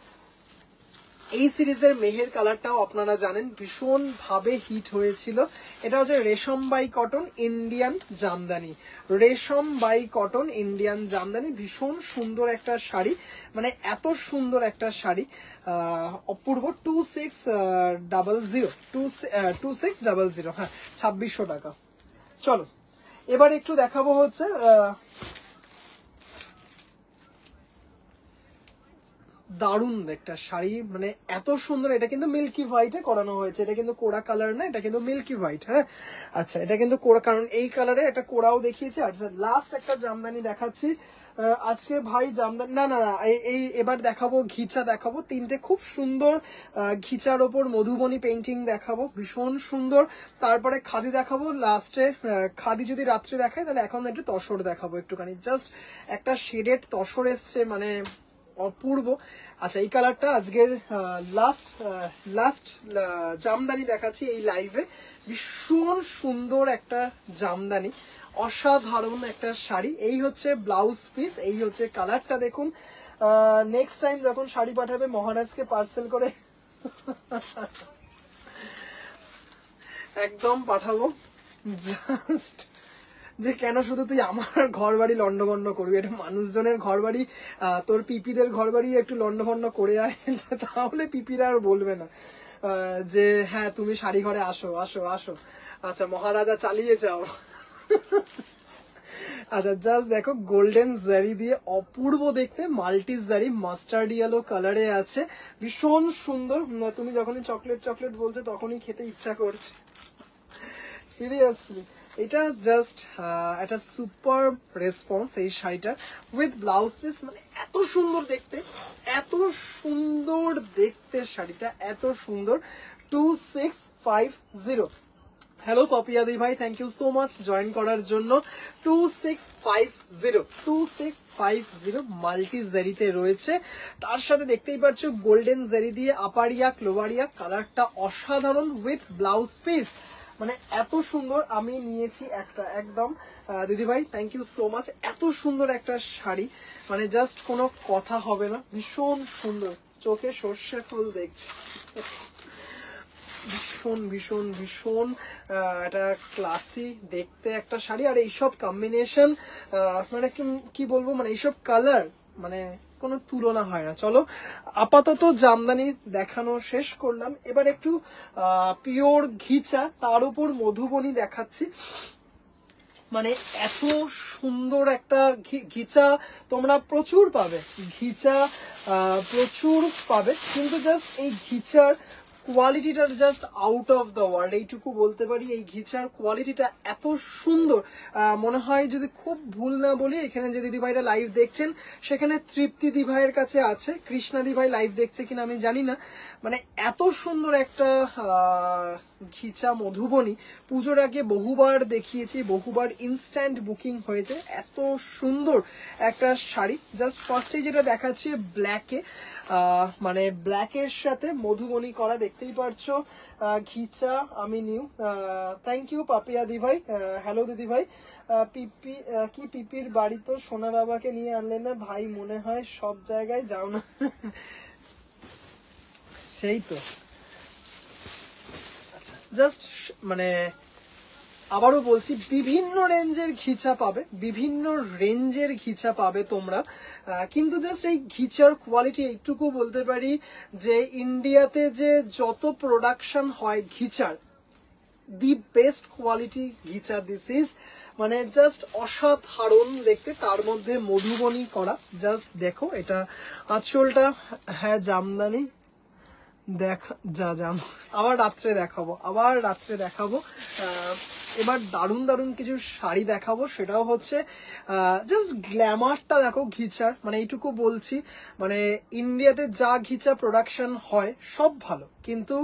এই সিরিজের মেহের কালারটাও আপনারা জানেন ভীষণ ভাবে হিট হয়েছিল। এটা হচ্ছে রেশম বাই কটন ইন্ডিয়ান জামদানি, রেশম বাই কটন ইন্ডিয়ান জামদানি। ভীষণ সুন্দর একটা শাড়ি, মানে এত সুন্দর একটা শাড়ি, অপূর্ব। 2600, হ্যাঁ 2600 টাকা। চলো এবার একটু দেখাবো হচ্ছে দারুণ একটা শাড়ি, মানে এত সুন্দর। এটা কিন্তু মিল্কি হোয়াইটে করানো হয়েছে, এটা কিন্তু কোড়া কালার না, এটা কিন্তু মিল্কি হোয়াইট। হ্যাঁ আচ্ছা, এটা কিন্তু কোড়া, কারণ এই কালারে একটা কোড়াও দেখিয়েছি। আচ্ছা লাস্ট একটা জামদানি দেখাচ্ছি আজকে ভাই, জামদানি না না না, এই এবার দেখাবো ঘিচা দেখাবো, তিনটে খুব সুন্দর ঘিচার ওপর মধুবনী পেইন্টিং দেখাবো, ভীষণ সুন্দর। তারপরে খাদি দেখাবো লাস্টে, খাদি যদি রাত্রে দেখায় তাহলে এখন একটু তসর দেখাবো একটুখানি, জাস্ট একটা শেডেড তসর এসছে, মানে অপূর্ব। আচ্ছা এই কালারটা আজকের লাস্ট জামদানি দেখাচ্ছি এই লাইভে, ভীষণ সুন্দর একটা জামদানি, অসাধারণ একটা শাড়ি। এই হচ্ছে ব্লাউজ পিস, এই হচ্ছে কালারটা দেখুন। নেক্সট টাইম যখন শাড়ি পাঠাবে মহারাজকে পার্সেল করে একদম পাঠাবো, জাস্ট যে কেন শুধু তুই আমার ঘর বাড়ি লন্ডভন্ড করবি, এটা মানুষজনের ঘর বাড়ি, তোর পিপিদের ঘর বাড়ি একটু লন্ডভন্ড করে আয়, তাহলে পিপিরা আর বলবে না যে হ্যাঁ তুমি শাড়ি ঘরে আসো আসো আসো। আচ্ছা মহারাজা চালিয়ে যাও। আচ্ছা জাস্ট দেখো গোল্ডেন জারি দিয়ে অপূর্ব দেখতে, মাল্টি জারি মাস্টার্ড ইয়েলো কালারে আছে, ভীষণ সুন্দর। তুমি যখনই চকলেট চকলেট বলছো তখনই খেতে ইচ্ছা করছে, সিরিয়াসলি। এটা জাস্ট একটা সুপার রেসপন্স এই শাড়িটার, উইথ ব্লাউজ পিস, মানে এত সুন্দর দেখতে, এত সুন্দর দেখতে শাড়িটা, এত সুন্দর। 2650। হ্যালো পপিয়াদি ভাই, thank you so much join করার জন্য। 2650 মাল্টি জারিতে রয়েছে, তার সাথে দেখতেই পাচ্ছ গোল্ডেন জারি দিয়ে আপারিয়া ক্লোবারিয়া, কালারটা অসাধারণ, উইথ ব্লাউজ পিস, মানে এত সুন্দর। আমি নিয়েছি একটা, একদম দিদি ভাই থ্যাংক ইউ সো মাচ। এত সুন্দর একটা শাড়ি, মানে জাস্ট কোনো কথা হবে না, ভীষণ সুন্দর, চোখে সর্ষে ফুল দেখছি, ভীষণ ভীষণ ভীষণ একটা ক্লাসি দেখতে একটা শাড়ি। আর এইসব কম্বিনেশন, মানে কি বলবো, মানে এইসব কালার মানে কোনো তুলনা হয় না। চলো আপাতত জামদানি দেখানো শেষ করলাম, এবার একটু পিওর ঘিচা, তার উপর মধুবনী দেখাচ্ছি। মানে এত সুন্দর একটা ঘিচা তোমরা প্রচুর পাবে, ঘিচা প্রচুর পাবে, কিন্তু জাস্ট এই ঘিচার কোয়ালিটিটা just out of the world, এইটুকু বলতে পারি। এই ঘিচার কোয়ালিটিটা এত সুন্দর, মনে হয় যদি খুব ভুল না বলি, এখানে যে দিদিভাইরা লাইভ দেখছেন সেখানে তৃপ্তি দিভাইয়ের কাছে আছে, কৃষ্ণা দিভাই লাইভ দেখছে কিনা আমি জানি না, মানে এত সুন্দর একটা ঘিচা মধুবনী পুজোর আগে বহুবার দেখিয়েছি, বহুবার ইনস্ট্যান্ট বুকিং হয়েছে, এত সুন্দর একটা শাড়ি। জাস্ট ফার্স্টে যেটা দেখাচ্ছি ব্ল্যাকে, মানে ব্ল্যাকের সাথে মধুবনী করা, দেখতেই পারছো ঘিচা আমি নিউ। থ্যাংক ইউ পাপিয়া দি ভাই, হ্যালো দিদি ভাই। পিপি কি পিপির বাড়ি তো সোনা বাবাকে নিয়ে আনলেন না ভাই, মনে হয় সব জায়গায় যাও না। সেই তো, আচ্ছা জাস্ট মানে আবারও বলছি, বিভিন্ন রেঞ্জের ঘিচা পাবে, বিভিন্ন রেঞ্জের ঘিচা পাবে তোমরা, কিন্তু জাস্ট এই ঘিচার কোয়ালিটি এইটুকু বলতে পারি যে ইন্ডিয়াতে যে যত প্রোডাকশন হয় ঘিচার, the best quality ghicha this is, মানে জাস্ট অসাধারণ দেখতে, তার মধ্যে মধুবনী করা। জাস্ট দেখো এটা আঁচলটা, হ্যাঁ জামদানি আবার রাত্রে দেখাবো। এবার দারুণ দারুণ কিছু শাড়ি দেখাবো, সেটাও হচ্ছে জাস্ট গ্ল্যামারটা দেখো ঘিচার, মানে এইটুকু বলছি, মানে ইন্ডিয়াতে যা ঘিচা প্রোডাকশন হয় সব ভালো, কিন্তু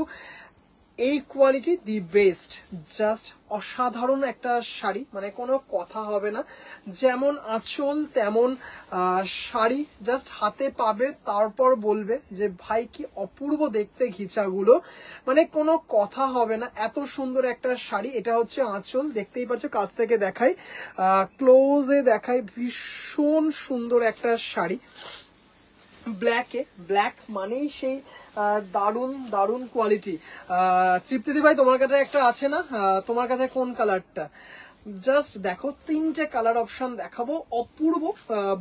এই কোয়ালিটি দি বেস্ট, জাস্ট অসাধারণ একটা শাড়ি, মানে কোনো কথা হবে না। যেমন আঁচল তেমন শাড়ি, জাস্ট হাতে পাবে তারপর বলবে যে ভাই কি অপূর্ব দেখতে ঘিচাগুলো, মানে কোনো কথা হবে না, এত সুন্দর একটা শাড়ি। এটা হচ্ছে আঁচল, দেখতেই পাচ্ছ, কাছ থেকে দেখাই, ক্লোজে দেখাই, ভীষণ সুন্দর একটা শাড়ি। ব্ল্যাকে, ব্ল্যাক মানেই সেই দারুণ দারুণ কোয়ালিটি। তৃপ্তিদি ভাই তোমার কাছে একটা আছে না, তোমার কাছে কোন কালারটা? জাস্ট দেখো, তিনটে কালার অপশন দেখাবো, অপূর্ব।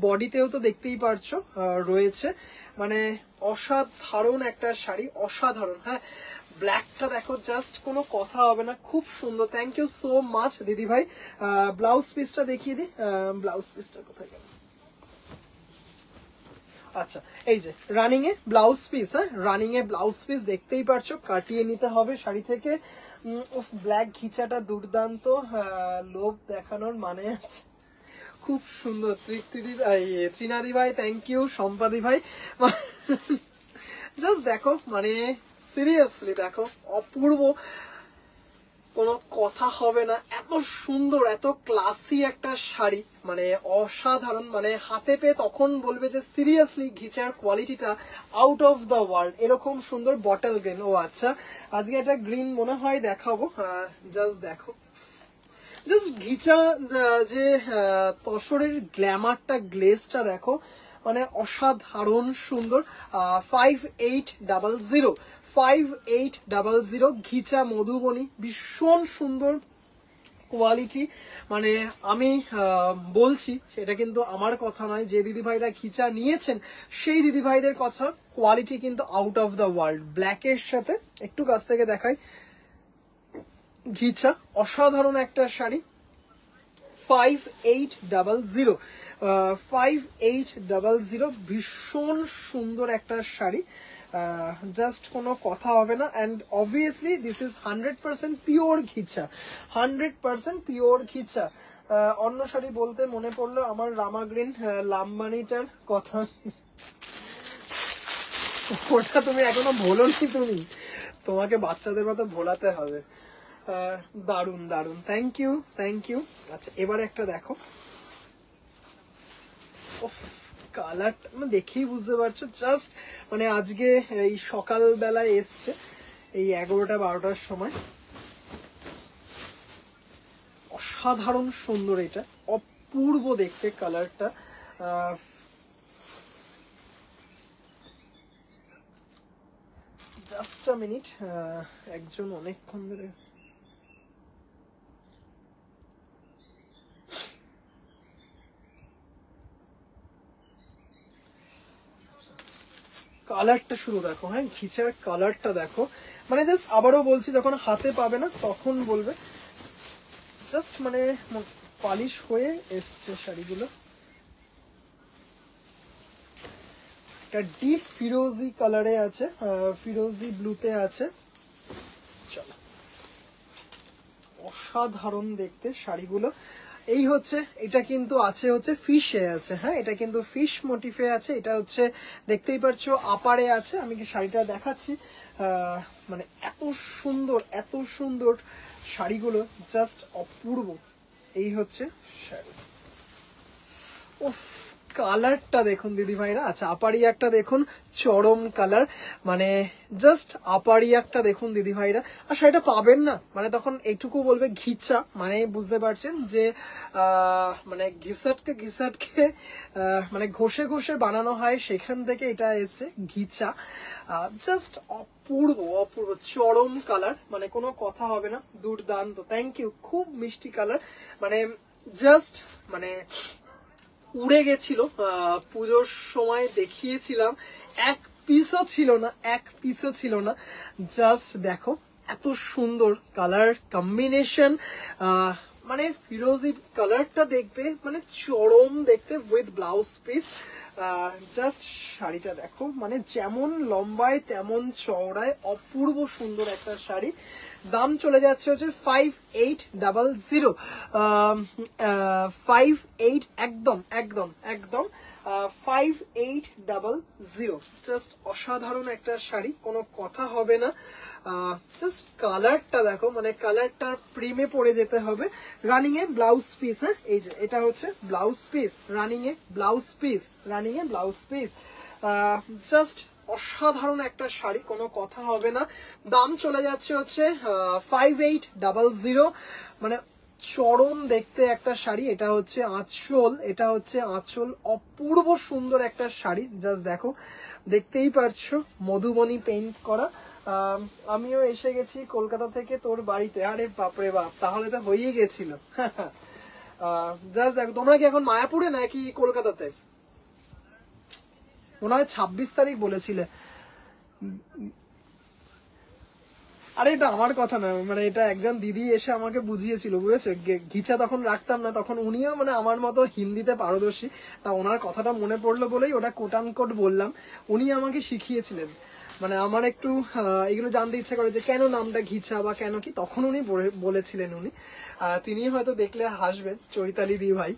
বডিতেও তো দেখতেই পারছো রয়েছে, মানে অসাধারণ একটা শাড়ি, অসাধারণ। হ্যাঁ, ব্ল্যাকটা দেখো, জাস্ট কোনো কথা হবে না, খুব সুন্দর। থ্যাংক ইউ সো মাচ দিদি ভাই। ব্লাউজ পিসটা দেখিয়ে দিই, ব্লাউজ পিসটা কোথায় গেল? আচ্ছা, এই যে রানিং এ ব্লাউজ পিস, হ্যাঁ রানিং এ ব্লাউজ পিস দেখতেই পারছো, কাটিয়ে নিতে হবে শাড়ি থেকে। ব্ল্যাক ঘিচাটা দুর্দান্ত, লোভ দেখানোর মানে আছে, খুব সুন্দর। তৃপ্তিদি ভাই, ত্রিনাদি ভাই থ্যাংক ইউ, সম্পাদি ভাই, জাস্ট দেখো, মানে সিরিয়াসলি দেখো, অপূর্ব, কোনো কথা হবে না, এত সুন্দর, এত ক্লাসি একটা শাড়ি, মানে অসাধারণ, মানে হাতে পেয়ে তখন বলবে যে সিরিয়াসলি ঘিচার কোয়ালিটিটা আউট অফ দ্য ওয়ার্ল্ড। এরকম সুন্দর বটল গ্রিন, ও আচ্ছা আজকে এটা গ্রিন মনে হয় দেখাবো, জাস্ট দেখো, জাস্ট ঘিচা যে তসরের গ্ল্যামারটা, গ্লেজটা দেখো, মানে অসাধারণ সুন্দর। 5800, 5800 ঘিচা মধুবনী, ভীষণ সুন্দর কোয়ালিটি। মানে আমি বলছি, সেটা কিন্তু আমার কথা নয়, যে দিদিভাইরা ঘিচা নিয়েছেন সেই দিদিভাইদের কথা, কোয়ালিটি কিন্তু আউট অফ দ্য ওয়ার্ল্ড। ব্ল্যাকের সাথে একটু কাছ থেকে দেখাই, ঘিচা অসাধারণ একটা শাড়ি। 5800, 5800, ভীষণ সুন্দর একটা শাড়ি, জাস্ট কোনো কথা হবে না। And obviously this is 100% pure ghicha, 100% pure ghicha. অন্য শাড়ি বলতে মনে পড়লো আমার রামাগ্রিন লাম্বানিটার কথা, ওটা তুমি এখনো ভোলোনি, তুমি তোমাকে বাচ্চাদের মতো ভোলাতে হবে। দারুন দারুন, থ্যাংক ইউ থ্যাংক ইউ। আচ্ছা, এবারে একটা দেখো, কালারটা দেখেই বুঝতে পারছো, জাস্ট মানে আজকে এই সকাল বেলায় এসছে, এই 11টা 12টার সময়, অসাধারণ সুন্দর, এটা অপূর্ব দেখতে কালারটা। জাস্ট আ মিনিট, একজন অনেকক্ষণ ধরে কালারটা শুধু দেখো, হ্যাঁ ঘিচার কালারটা দেখো, মানে জাস্ট আবারও বলছি, যখন হাতে পাবে না তখন বলবে, জাস্ট মানে পালিশ হয়ে এসছে শাড়িগুলো। এটা ডিপ ফিরোজি কালারে আছে, ফিরোজি ব্লুতে আছে, চলো, অসাধারণ দেখতে শাড়িগুলো। এই হচ্ছে, এটা কিন্তু আছে হচ্ছে ফিশে আছে, হ্যাঁ এটা কিন্তু ফিশ মোটিফে আছে, এটা হচ্ছে দেখতেই পাচ্ছ আপারে আছে। আমি কি শাড়িটা দেখাচ্ছি, মানে এত সুন্দর, এত সুন্দর শাড়িগুলো, জাস্ট অপূর্ব। এই হচ্ছে শাড়ি, উফ কালারটা দেখুন দিদি ভাইরা। আচ্ছা, আপারি একটা দেখুন, চরম কালার, মানে জাস্ট আপারি একটা দেখুন দিদি ভাইরা। আর শাড়িটা পাবেন না, মানে তখন এইটুকু বলবে ঘিচা, মানে বুঝতে পারছেন যে মানে ঘিসাটকে মানে ঘষে ঘষে বানানো হয়, সেখান থেকে এটা এসছে ঘিচা। জাস্ট অপূর্ব অপূর্ব, চরম কালার, মানে কোনো কথা হবে না, দুর্দান্ত। থ্যাংক ইউ, খুব মিষ্টি কালার, মানে জাস্ট মানে উড়ে গেছিল। পুজোর সময় দেখিয়েছিলাম, এক পিসও ছিল না, এক পিসও ছিল না। জাস্ট দেখো, এত সুন্দর কালার কম্বিনেশন, মানে ফিরোজি কালারটা দেখবে, মানে চরম দেখতে, উইথ ব্লাউজ পিস। জাস্ট শাড়িটা দেখো, মানে যেমন লম্বায় তেমন চওড়ায়, অপূর্ব সুন্দর একটা শাড়ি। দাম চলে যাচ্ছে হচ্ছে 5800, 58 একদম একদম একদম 5800। জাস্ট অসাধারণ একটা শাড়ি, কোনো কথা হবে না। জাস্ট কালারটা দেখো, মানে কালারটার প্রেমে পড়ে যেতে হবে। রানিং এ ব্লাউজ পিস, হ্যাঁ এই যে এটা হচ্ছে ব্লাউজ পিস, রানিং এ ব্লাউজ পিস, রানিং এ ব্লাউজ পিস। জাস্ট অসাধারণ একটা শাড়ি, কোনো কথা হবে না। দাম চলে যাচ্ছে হচ্ছে 5800, মানে চরম দেখতে একটা শাড়ি। এটা হচ্ছে আঁচল, এটা হচ্ছে আঁচল, অপূর্ব সুন্দর একটা শাড়ি। জাস্ট দেখো, দেখতেই পারছো মধুবনী পেইন্ট করা। আমিও এসে গেছি কলকাতা থেকে তোর বাড়িতে। আরে বাপরে বাপ, তাহলে তো হয়েই গেছিল। জাস্ট দেখো, তোমরা কি এখন মায়াপুরে নাকি কলকাতাতে? মনে হয় 26 তারিখ বলেছিলে। আরে এটা আমার কথা না, মানে এটা একজন দিদি এসে আমাকে বুঝিয়েছিল, বুঝেছো। ঘিচা তখন রাখতাম না, তখন উনিও মানে আমার মতো হিন্দিতে পারদর্শী, তা ওনার কথাটা মনে পড়লো বলেই ওটা কোট আন কোট বললাম। উনি আমাকে শিখিয়েছিলেন, মানে আমার একটু এগুলো জানতে ইচ্ছা করে যে কেন নামটা ঘিচা বা কেন কি, তখন উনি বলেছিলেন। উনি তিনি হয়তো দেখলে হাসবেন, চৈতালি দি ভাই।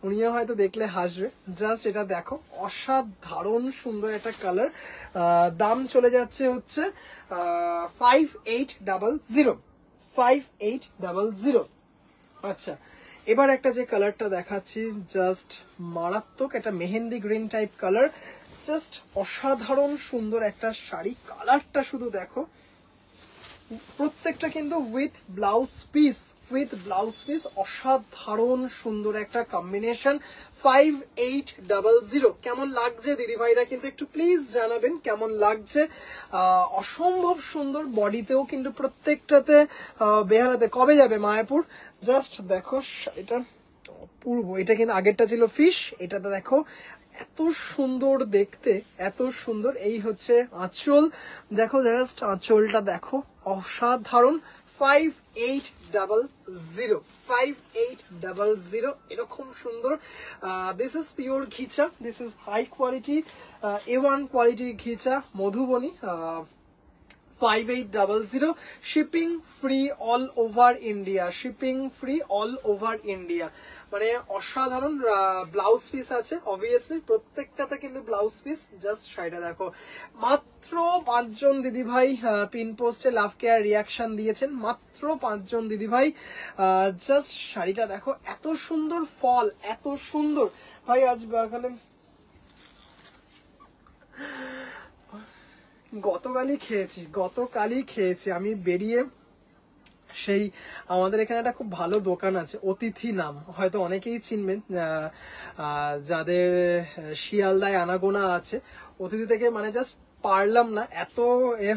উনিও হয়তো দেখলে হাসবে। জাস্ট এটা দেখো, অসাধারণ সুন্দর একটা কালার। দাম চলে যাচ্ছে হচ্ছে 5800, 5800। আচ্ছা, এবার একটা যে কালারটা দেখাচ্ছি, জাস্ট মারাত্মক একটা mehendi green type colour. Just অসাধারণ সুন্দর একটা শাড়ি, কালারটা শুধু দেখো। প্রত্যেকটা কিন্তু with blouse piece, with blouse piece, অসাধারণ সুন্দর একটা কম্বিনেশন। 5800। কেমন লাগছে দিদি ভাইরা কিন্তু একটু প্লিজ জানাবেন কেমন লাগছে। অসম্ভব সুন্দর, বডিতেও কিন্তু প্রত্যেকটাতে বেহালাতে। কবে যাবে মায়াপুর? জাস্ট দেখো এটা পূর্ব, এটা কিন্তু আগেরটা ছিল ফিশ, এটাতে দেখো এত সুন্দর দেখতে, এত সুন্দর। এই হচ্ছে আঁচল, দেখো জাস্ট আঁচলটা দেখো, অসাধারণ। 5800, 5800, এরকম সুন্দর। This is pure ghicha, this is high quality, A1 quality ghicha Madhubani. 5800, shipping free all over India, shipping free all over India. মানে অসাধারণ ব্লাউজ পিস আছে অবভিয়াসলি, প্রত্যেকটাতে কিন্তু ব্লাউজ পিস। জাস্ট শাড়িটা দেখো, মাত্র 5 জন দিদিভাই পিন পোস্টে লাভ কেয়ার রিয়াকশন দিয়েছেন, মাত্র 5 জন দিদিভাই। জাস্ট শাড়িটা দেখো, এত সুন্দর ফল, এত সুন্দর। ভাই আজ এখানে গতকালই খেয়েছি আমি বেরিয়ে। সেই আমাদের এখানে একটা খুব ভালো দোকান আছে, অতিথি নাম, হয়তো অনেকেই চিনবেন যাদের শিয়ালদায় আনাগোনা আছে। অতিথি থেকে মানে জাস্ট পারলাম না, এত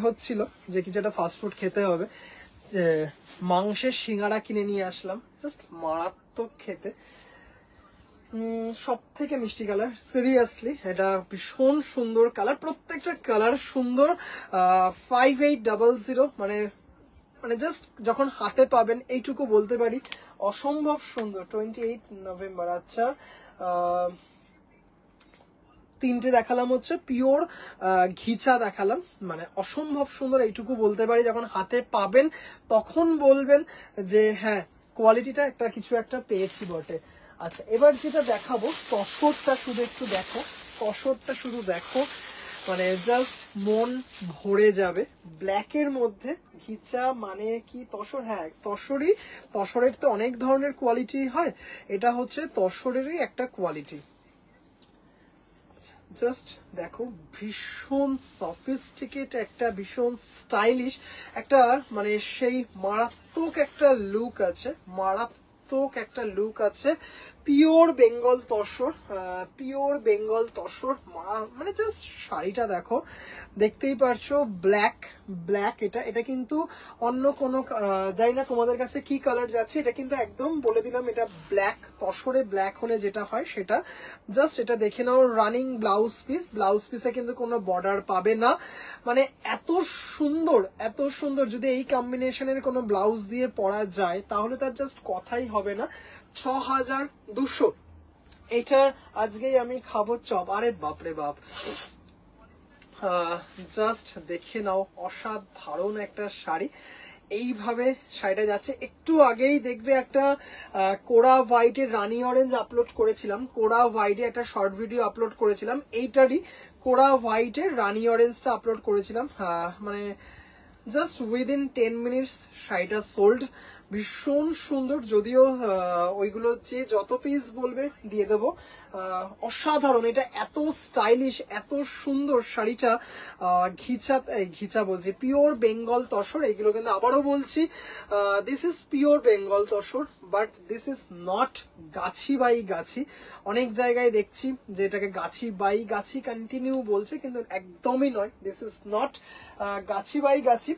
হচ্ছিল যে কিছু একটা ফাস্টফুড খেতে হবে, যে মাংসের সিঙ্গারা কিনে নিয়ে আসলাম। জাস্ট মারাত্মক খেতে, সব থেকে মিষ্টি কালার। সিরিয়াসলি এটা ভীষণ সুন্দর কালার, প্রত্যেকটা কালার সুন্দর। 5800, মানে মানে জাস্ট যখন হাতে পাবেন এইটুকু বলতে পারি, অসম্ভব সুন্দর। 28 নভেম্বর। আচ্ছা, তিনটে দেখালাম হচ্ছে পিওর ঘিচা দেখালাম, মানে অসম্ভব সুন্দর, এইটুকু বলতে পারি। যখন হাতে পাবেন তখন বলবেন যে হ্যাঁ, কোয়ালিটিটা একটা কিছু একটা পেয়েছি বটে। আচ্ছা, এবার যেটা দেখাবো, তসরটা শুধু একটু দেখো, তসরটা শুধু দেখো, মানে জাস্ট মন ভরে যাবে। ব্ল্যাকের মধ্যে ঘিচা মানে কি তসর? হ্যাঁ, তসরই। তসরের তো অনেক ধরনের কোয়ালিটি হয়, এটা হচ্ছে তসরেরই একটা কোয়ালিটি। জাস্ট দেখো, ভীষণ সফিস্টিকেট একটা, ভীষণ স্টাইলিশ একটা, মানে সেই মারাত্মক একটা লুক আছে, মারাত্মক একটা লুক আছে। পিওর বেঙ্গল তসর, পিওর বেঙ্গল তসর, মানে জাস্ট শাড়িটা দেখো, দেখতেই পারছো। ব্ল্যাক, ব্ল্যাক এটা, এটা কিন্তু অন্য কোনো জানি না তোমাদের কাছে কি কালার যাচ্ছে, এটা কিন্তু একদম বলে দিলাম এটা ব্ল্যাক। তসরে ব্ল্যাক হলে যেটা হয় সেটা। জাস্ট এটা দেখে নাও, রানিং ব্লাউজ পিস, ব্লাউজ পিসে কিন্তু কোনো বর্ডার পাবে না। মানে এত সুন্দর, এত সুন্দর। যদি এই কম্বিনেশনের কোনো ব্লাউজ দিয়ে পরা যায় তাহলে তার জাস্ট কথাই হবে না। 6200, এটার আজকেই আমি খাবো চপ। আরে বাপরে বাপ, জাস্ট দেখে নাও, অসাধারণ একটা শাড়ি। এইভাবে শাড়িটা যাচ্ছে। একটু আগেই দেখবে একটা কোরা হোয়াইটের রানী অরেঞ্জ আপলোড করেছিলাম, কোরা হোয়াইটে একটা শর্ট ভিডিও আপলোড করেছিলাম, এইটারই কোরা হোয়াইটের রানী অরেঞ্জটা আপলোড করেছিলাম। মানে জাস্ট উইদিন 10 মিনিটস শাড়িটা সোল্ড। ভীষণ সুন্দর, যদিও ওইগুলো যে যত পিস বলবে দিয়ে দেবো। অসাধারণ, এটা এত স্টাইলিশ, এত সুন্দর শাড়িটা। ঘিচা বলছি, পিওর বেঙ্গল তসর। এগুলো কিন্তু আবারও বলছি, this is pure Bengal tussar, but this is not Gachhi by গাছি। অনেক জায়গায় দেখছি যে এটাকে গাছি বাই গাছি কন্টিনিউ বলছে, কিন্তু একদমই নয়। This is not Gachhi by গাছি,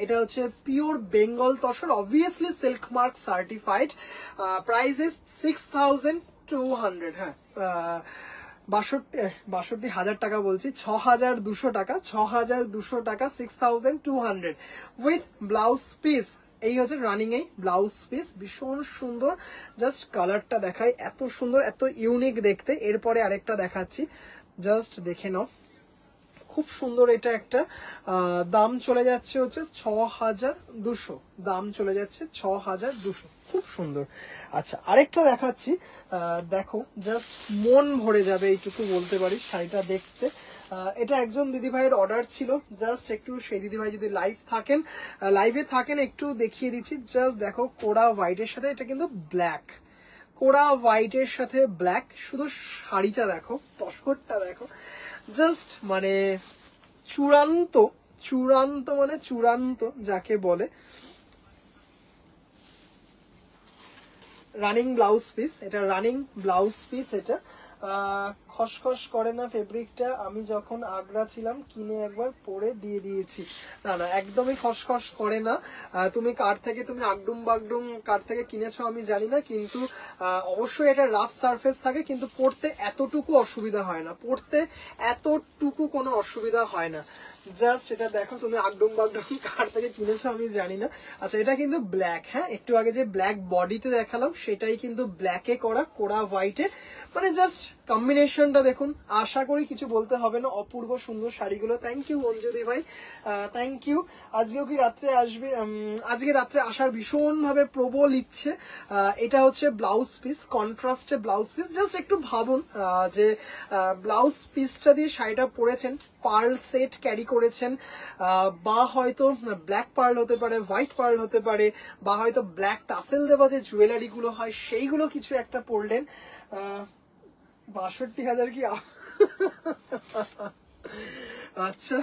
এটা হচ্ছে pure Bengal tussar, obviously silk mark certified. Price is 6200। হ্যাঁ, 62,000 টাকা বলছি, 6200 টাকা, 6200 টাকা, 6200 উইথ ব্লাউজ পিস। এই হচ্ছে রানিং এই ব্লাউজ পিস, ভীষণ সুন্দর। জাস্ট কালারটা দেখাই, এত সুন্দর, এত ইউনিক দেখতে। এরপরে আরেকটা দেখাচ্ছি, জাস্ট দেখে নাও, খুব সুন্দর। এটা একটা দাম চলে যাচ্ছে হচ্ছে 6200, দাম চলে যাচ্ছে 6200, খুব সুন্দর। আচ্ছা, আরেকটা দেখাচ্ছি, দেখো জাস্ট মন ভরে যাবে এইটুকু বলতে পারি শাড়িটা দেখতে। এটা একজন দিদিভাইয়ের অর্ডার ছিল, জাস্ট একটু সেই দিদিভাই যদি লাইভে থাকেন একটু দেখিয়ে দিচ্ছি। জাস্ট দেখো, কোরা হোয়াইটের সাথে এটা কিন্তু ব্ল্যাক, কোরা হোয়াইটের সাথে ব্ল্যাক। শুধু শাড়িটা দেখো, তসরটা দেখো, জাস্ট মানে চূড়ান্ত, চূড়ান্ত মানে চূড়ান্ত যাকে বলে। রানিং ব্লাউজ পিস, এটা রানিং ব্লাউজ পিস। এটা খসখস করে না ফেব্রিকটা, আমি যখন আগ্রা ছিলাম কিনে একবার পরে দিয়ে দিয়েছি। না না, একদমই খসখস করে না। তুমি কার থেকে, তুমি আগডুম বাগডুম কার থেকে কিনেছো আমি জানি না, কিন্তু অবশ্যই এটা রাফ সারফেস থাকে, কিন্তু পড়তে এতটুকু অসুবিধা হয় না, পড়তে এতটুকু কোনো অসুবিধা হয় না। জাস্ট এটা দেখো, তুমি আগডুম বাগডুম কার থেকে কিনেছো আমি জানি না। আচ্ছা, এটা কিন্তু ব্ল্যাক। হ্যাঁ, একটু আগে যে ব্ল্যাক বডিতে দেখালাম সেটাই কিন্তু ব্ল্যাকে করা, কোরা হোয়াইটে। মানে জাস্ট কম্বিনেশনটা দেখুন, আশা করি কিছু বলতে হবে না। অপূর্ব সুন্দর শাড়িগুলো। থ্যাংক ইউ অঞ্জলি ভাই, থ্যাংক ইউ। আজকেও কি রাত্রে আসবে? আজকে রাত্রে আসার ভীষণ ভাবে প্রবল ইচ্ছে। এটা হচ্ছে ব্লাউজ পিস, কন্ট্রাস্টে ব্লাউজ পিস। জাস্ট একটু ভাবুন যে ব্লাউজ পিসটা দিয়ে শাড়িটা পরেছেন, পার্ল সেট ক্যারি করেছেন, বা হয়তো ব্ল্যাক পার্ল হতে পারে, হোয়াইট পার্ল হতে পারে, বা হয়তো ব্ল্যাক টাসেল দেওয়া যে জুয়েলারি গুলো হয় সেইগুলো কিছু একটা পরলেন। 62,000 কি? আচ্ছা,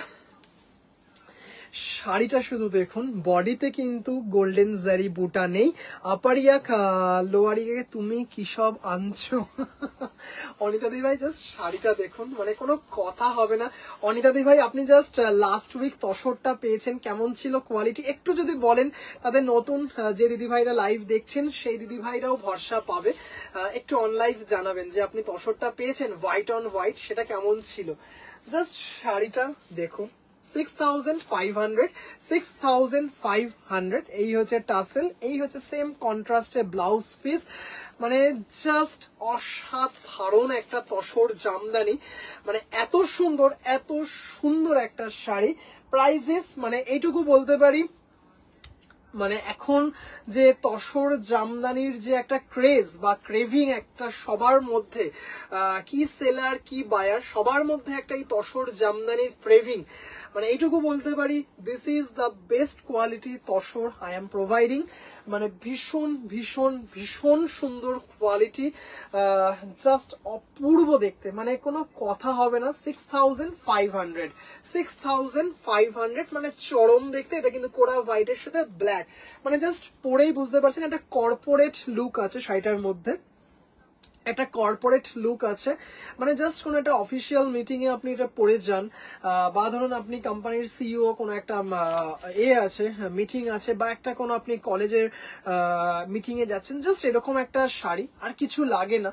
শাড়িটা শুধু দেখুন, বডিতে কিন্তু গোল্ডেন জারি বুটা নেই। আপারিয়া লোয়ারিয়া তুমি কি সব আনছো? অনিতা দি ভাই, জাস্ট শাড়িটা দেখুন, মানে কোনো কথা হবে না। অনিতা দি ভাই, আপনি জাস্ট লাস্ট উইক তসরটা পেয়েছেন, কেমন ছিল কোয়ালিটি একটু যদি বলেন, তাদের নতুন যে দিদি ভাইরা লাইভ দেখছেন সেই দিদি ভাইরাও ভরসা পাবে। একটু অন লাইভ জানাবেন যে আপনি তসরটা পেয়েছেন হোয়াইট অন হোয়াইট, সেটা কেমন ছিল। জাস্ট শাড়িটা দেখুন, 6500 এই হচ্ছে টাসেল, এই হচ্ছে সেম কন্ট্রাস্টে ব্লাউজ পিস। মানে জাস্ট অসাধারণ একটা তসর জামদানি, মানে এত সুন্দর, এত সুন্দর একটা শাড়ি। প্রাইসেস মানে এইটুকু বলতে পারি, মানে এখন যে তসর জামদানির যে একটা ক্রেজ বা ক্রেভিং একটা সবার মধ্যে, কি সেলার কি বায়ার সবার মধ্যে একটা এই তসর জামদানির ক্রেভিং, মানে এইটুকু বলতে পারি, this is the best quality tussar I am providing. মানে ভীষণ ভীষণ ভীষণ সুন্দর কোয়ালিটি, জাস্ট অপূর্ব দেখতে, মানে কোনো কথা হবে না। 6500 মানে চরম দেখতে। এটা কিন্তু কোরা হোয়াইটের সাথে ব্ল্যাক, মানে জাস্ট পরেই বুঝতে পারছেন একটা কর্পোরেট লুক আছে শাড়িটার মধ্যে, একটা কর্পোরেট লুক আছে। মানে জাস্ট কোনো একটা অফিসিয়াল মিটিং এ আপনি এটা পরে যান, বা ধরুন আপনি কোম্পানির সিইও কোনো একটা আছে, মিটিং আছে, বা একটা কোনো আপনি কলেজের মিটিং এ যাচ্ছেন, জাস্ট এরকম একটা শাড়ি, আর কিছু লাগে না।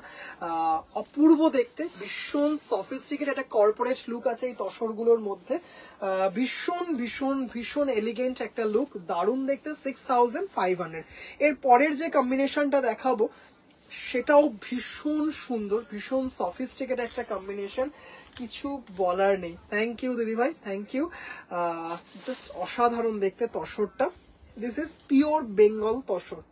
অপূর্ব দেখতে, ভীষণ সফিস্টিকেট একটা কর্পোরেট লুক আছে এই তসরগুলোর মধ্যে। ভীষণ ভীষণ ভীষণ এলিগেন্ট একটা লুক, দারুণ দেখতে। 6500। এর পরের যে কম্বিনেশনটা দেখাবো সেটাও ভীষণ সুন্দর, ভীষণ সফিস্টিকেট একটা কম্বিনেশন, কিছু বলার নেই। থ্যাংক ইউ দিদি ভাই, থ্যাংক ইউ। জাস্ট অসাধারণ দেখতে তসরটা। This is pure Bengal tussar.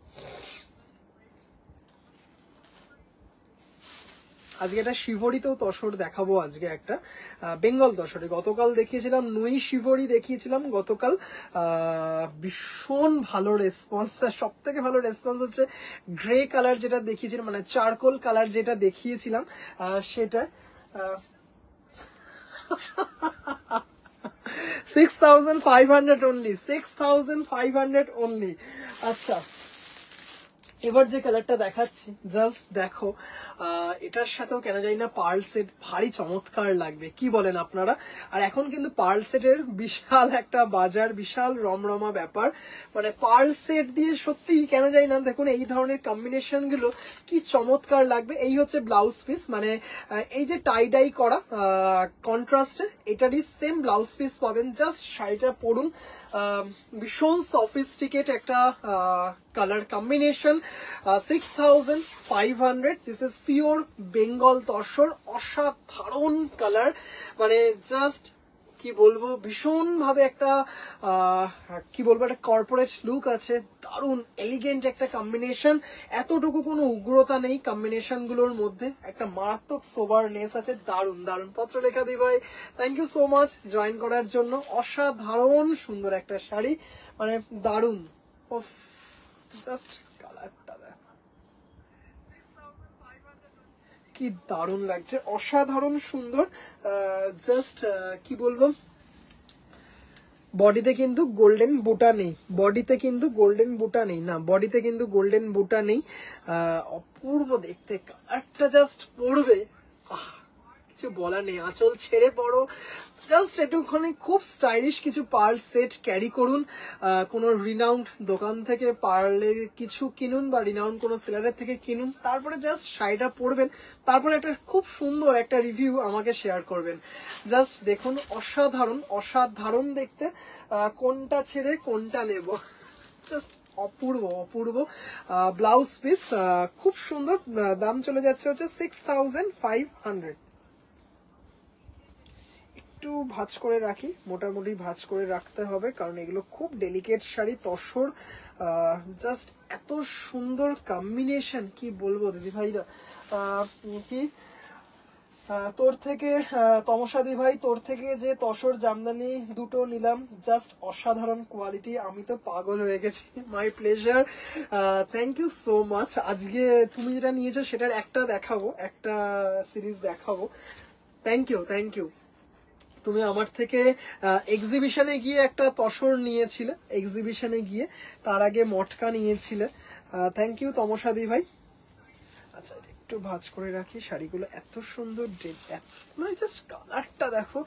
আজকে একটা শিভরিতেও তসর দেখাবো, আজকে একটা বেঙ্গল তসরে। গতকাল দেখিয়েছিলাম নুই শিভরি, দেখিয়েছিলাম গতকাল, ভীষণ ভালো রেসপন্স। সব থেকে ভালো রেসপন্স হচ্ছে গ্রে কালার যেটা দেখিয়েছিলাম, মানে চারকোল কালার যেটা দেখিয়েছিলাম সেটা। 6500 only, 6500 only। আচ্ছা, এবার যে কালারটা দেখাচ্ছি জাস্ট দেখো, এটার সাথেও কেন জানি না পার্ল সেট ভারী চমৎকার লাগবে, কি বলেন আপনারা? আর এখন কিন্তু পার্ল সেটের বিশাল একটা বাজার, বিশাল রমরমা ব্যাপার, মানে পার্ল সেট দিয়ে সত্যি কেন জানি না, দেখুন এই ধরনের কম্বিনেশন গুলো কি চমৎকার লাগবে। এই হচ্ছে ব্লাউজ পিস, মানে এই যে টাই ডাই করা কন্ট্রাস্টে, এটারই সেম ব্লাউজ পিস পাবেন। জাস্ট শাড়িটা পরুন, ভীষণ সফিস্টিকেট একটা colour combination. 6500, this is pure Bengal tussar, অসাধারণ কালার, মানে জাস্ট কি বলবো, ভীষণ ভাবে একটা কি বলবো, একটা কর্পোরেট লুক আছে, দারুণ এলিগেন্ট একটা কম্বিনেশন। এতটুকু কোনো উগ্রতা নেই কম্বিনেশন গুলোর মধ্যে, একটা মারাত্মক সোবারনেস আছে, দারুণ দারুণ। পত্রলেখা দি ভাই, thank you so much join করার জন্য। অসাধারণ সুন্দর একটা শাড়ি, মানে দারুণ। জাস্ট কালারটা দেখো কি দারুণ লাগছে, অসাধারণ সুন্দর। জাস্ট কি বলবো, বডিতে কিন্তু গোল্ডেন বুটা নেই, বডিতে কিন্তু গোল্ডেন বুটা নেই, না বডিতে কিন্তু গোল্ডেন বুটা নেই। অপূর্ব দেখতে, কালারটা জাস্ট পড়বে, কিছু বলার নেই। আঁচল ছেড়ে পড়ো, জাস্ট একটুখানি খুব স্টাইলিশ কিছু পার্ল সেট ক্যারি করুন, কোনো রিনাউন্ড দোকান থেকে পার্লের কিছু কিনুন বা রিনাউন্ড কোনো সেলারের থেকে কিনুন, তারপরে জাস্ট শাড়িটা পরবেন, তারপরে একটা খুব সুন্দর একটা রিভিউ আমাকে শেয়ার করবেন। জাস্ট দেখুন, অসাধারণ অসাধারণ দেখতে, কোনটা ছেড়ে কোনটা নেব, জাস্ট অপূর্ব অপূর্ব। ব্লাউজ পিস খুব সুন্দর, দাম চলে যাচ্ছে হচ্ছে 6500। একটু ভাঁজ করে রাখি, মোটামুটি ভাঁজ করে রাখতে হবে, কারণ এগুলো খুব ডেলিকেট শাড়ি, তসর। জাস্ট এত সুন্দর কম্বিনেশন, কি বলবো দিদি ভাইরা। কি তোর থেকে তমসাদি ভাই, তোর থেকে যে তসর জামদানি দুটো নিলাম, জাস্ট অসাধারণ কোয়ালিটি, আমি তো পাগল হয়ে গেছি। My pleasure, thank you so much. আজকে তুমি যেটা নিয়েছো সেটার একটা দেখাবো, একটা সিরিজ দেখাবো। Thank you thank you. তুমি আমার থেকে এক্সিবিশনে গিয়ে একটা তসর নিয়েছিলে, এক্সিবিশনে গিয়ে, তার আগে মটকা নিয়েছিলে। থ্যাংক ইউ তমসাদি ভাই। আচ্ছা, একটু ভাঁজ করে রাখি, শাড়িগুলো এত সুন্দর, মানে জাস্ট কালারটা দেখো।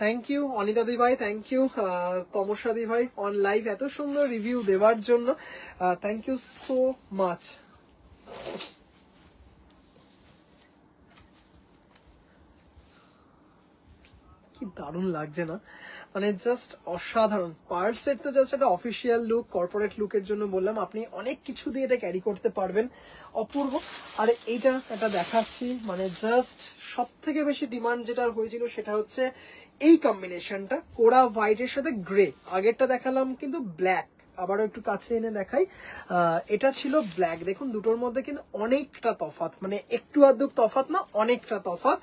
থ্যাংক ইউ অনিতা দি ভাই, থ্যাংক ইউ তমসা দি ভাই অন লাইভ এত সুন্দর রিভিউ দেওয়ার জন্য, থ্যাংক ইউ সো মাচ। কি দারুণ লাগছে না, মানে জাস্ট অসাধারণ। পার্ল সেট তো জাস্ট একটা অফিসিয়াল লুক, কর্পোরেট লুকের জন্য বললাম, আপনি অনেক কিছু দিয়ে এটা ক্যারি করতে পারবেন, অপূর্ব। আর এইটা একটা দেখাচ্ছি, মানে জাস্ট সব থেকে বেশি ডিমান্ড যেটা হয়েছিল সেটা হচ্ছে এই কম্বিনেশনটা, কোরা হোয়াইটের সাথে গ্রে। আগেরটা দেখালাম কিন্তু ব্ল্যাক, আবারও একটু কাছে এনে দেখাই, এটা ছিল ব্ল্যাক। দেখুন দুটোর মধ্যে কিন্তু অনেকটা তফাৎ, মানে একটু আধটু তফাৎ না, অনেকটা তফাৎ।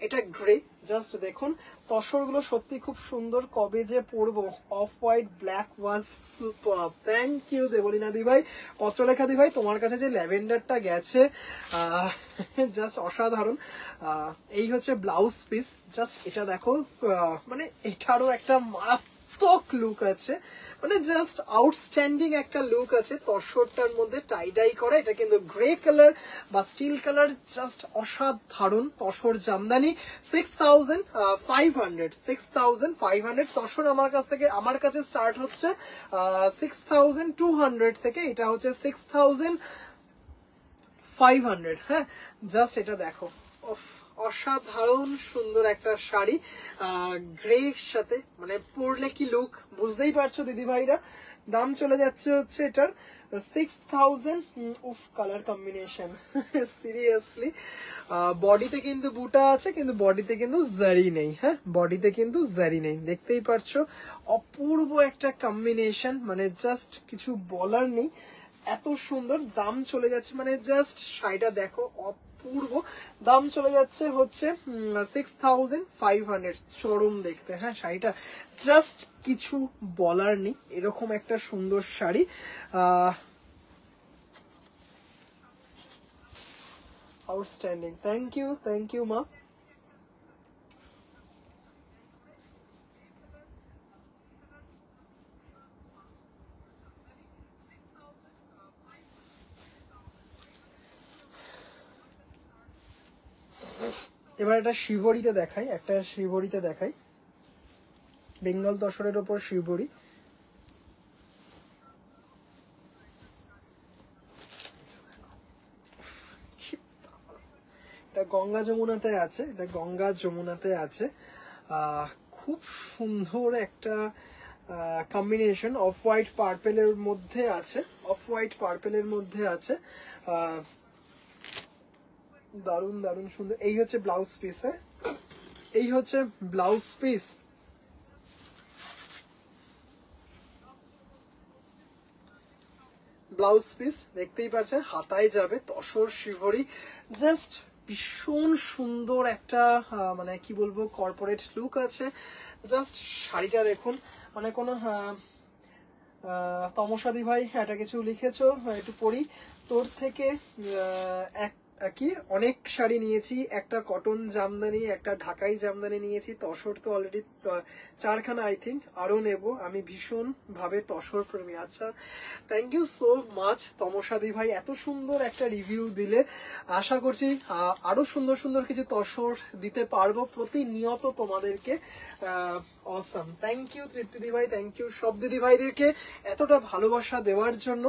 এটা গ্রে, জাস্ট দেখুন তসরগুলো সত্যি খুব সুন্দর। কবে যে পরবো, off white black was super. Thank you Debolina দি ভাই, পত্রলেখা দি ভাই, তোমার কাছে যে ল্যাভেন্ডারটা গেছে জাস্ট অসাধারণ। এই হচ্ছে ব্লাউজ পিস, জাস্ট এটা দেখো, মানে এটারও একটা মারাত্মক লুক আছে, মানে জাস্ট আউটস্ট্যান্ডিং একটা লুক আছে তসরটার মধ্যে, টাই ডাই করা। এটা কিন্তু গ্রে কালার বা স্টিল কালার, জাস্ট অসাধারণ তসর জামদানি। 6500, 6500 তসর আমার কাছে স্টার্ট হচ্ছে 6200 থেকে, এটা হচ্ছে 6500। হ্যাঁ, জাস্ট এটা দেখো, অসাধারণ সুন্দর একটা শাড়ি গ্রে সাথে, মানে পরলে কি লুক, বুঝতেই পারছো দিদি ভাইরা, দাম চলে যাচ্ছে হচ্ছে এটার 6000। উফ, কালার কম্বিনেশন সিরিয়াসলি। বডিতে কিন্তু বুটা আছে, কিন্তু বডিতে কিন্তু জারি নেই। হ্যাঁ, বডিতে কিন্তু জারি নেই, দেখতেই পারছো। অপূর্ব একটা কম্বিনেশন, মানে জাস্ট কিছু বলার নেই, এত সুন্দর। দাম চলে যাচ্ছে, মানে জাস্ট শাড়িটা দেখো, অপূর্ব। দাম চলে যাচ্ছে হচ্ছে 6500, চরম দেখতে। হ্যাঁ, শাড়িটা জাস্ট কিছু বলার নেই, এরকম একটা সুন্দর শাড়ি। আউটস্ট্যান্ডিং, থ্যাংক ইউ মা। এবার একটা শিবরিতে দেখাই, বেঙ্গল তসরের ওপর শিবরি। এটা গঙ্গা যমুনাতে আছে, খুব সুন্দর একটা কম্বিনেশন। অফ হোয়াইট পার্পেলের মধ্যে আছে, দারুন সুন্দর। এই হচ্ছে ব্লাউজ পিস। হ্যাঁ, এই হচ্ছে ব্লাউজ পিস। দেখতেই পাচ্ছেন, হাতায় যাবে তসর শিবরি। জাস্ট ভীষণ সুন্দর একটা মানে কি বলবো, কর্পোরেট লুক আছে। জাস্ট শাড়িটা দেখুন, মানে কোনো তমসাদি ভাই এটা কিছু লিখেছো, একটু পড়ি। তোর থেকে কি অনেক শাড়ি নিয়েছি, একটা কটন জামদানি, একটা ঢাকাই জামদানি নিয়েছি। তসর তো অলরেডি 4খানা আই থিঙ্ক, আরো নেব। আমি ভীষণ ভাবে তসর প্রেমী। আচ্ছা, থ্যাংক ইউ সো মাচ তমসাদি ভাই, এত সুন্দর একটা রিভিউ দিলে। আশা করছি আরো সুন্দর কিছু তসর দিতে পারবো প্রতিনিয়ত তোমাদেরকে। অসাম, থ্যাংক ইউ তৃপ্তি দি ভাই, থ্যাংক ইউ সব দিদি ভাইদেরকে এতটা ভালোবাসা দেওয়ার জন্য।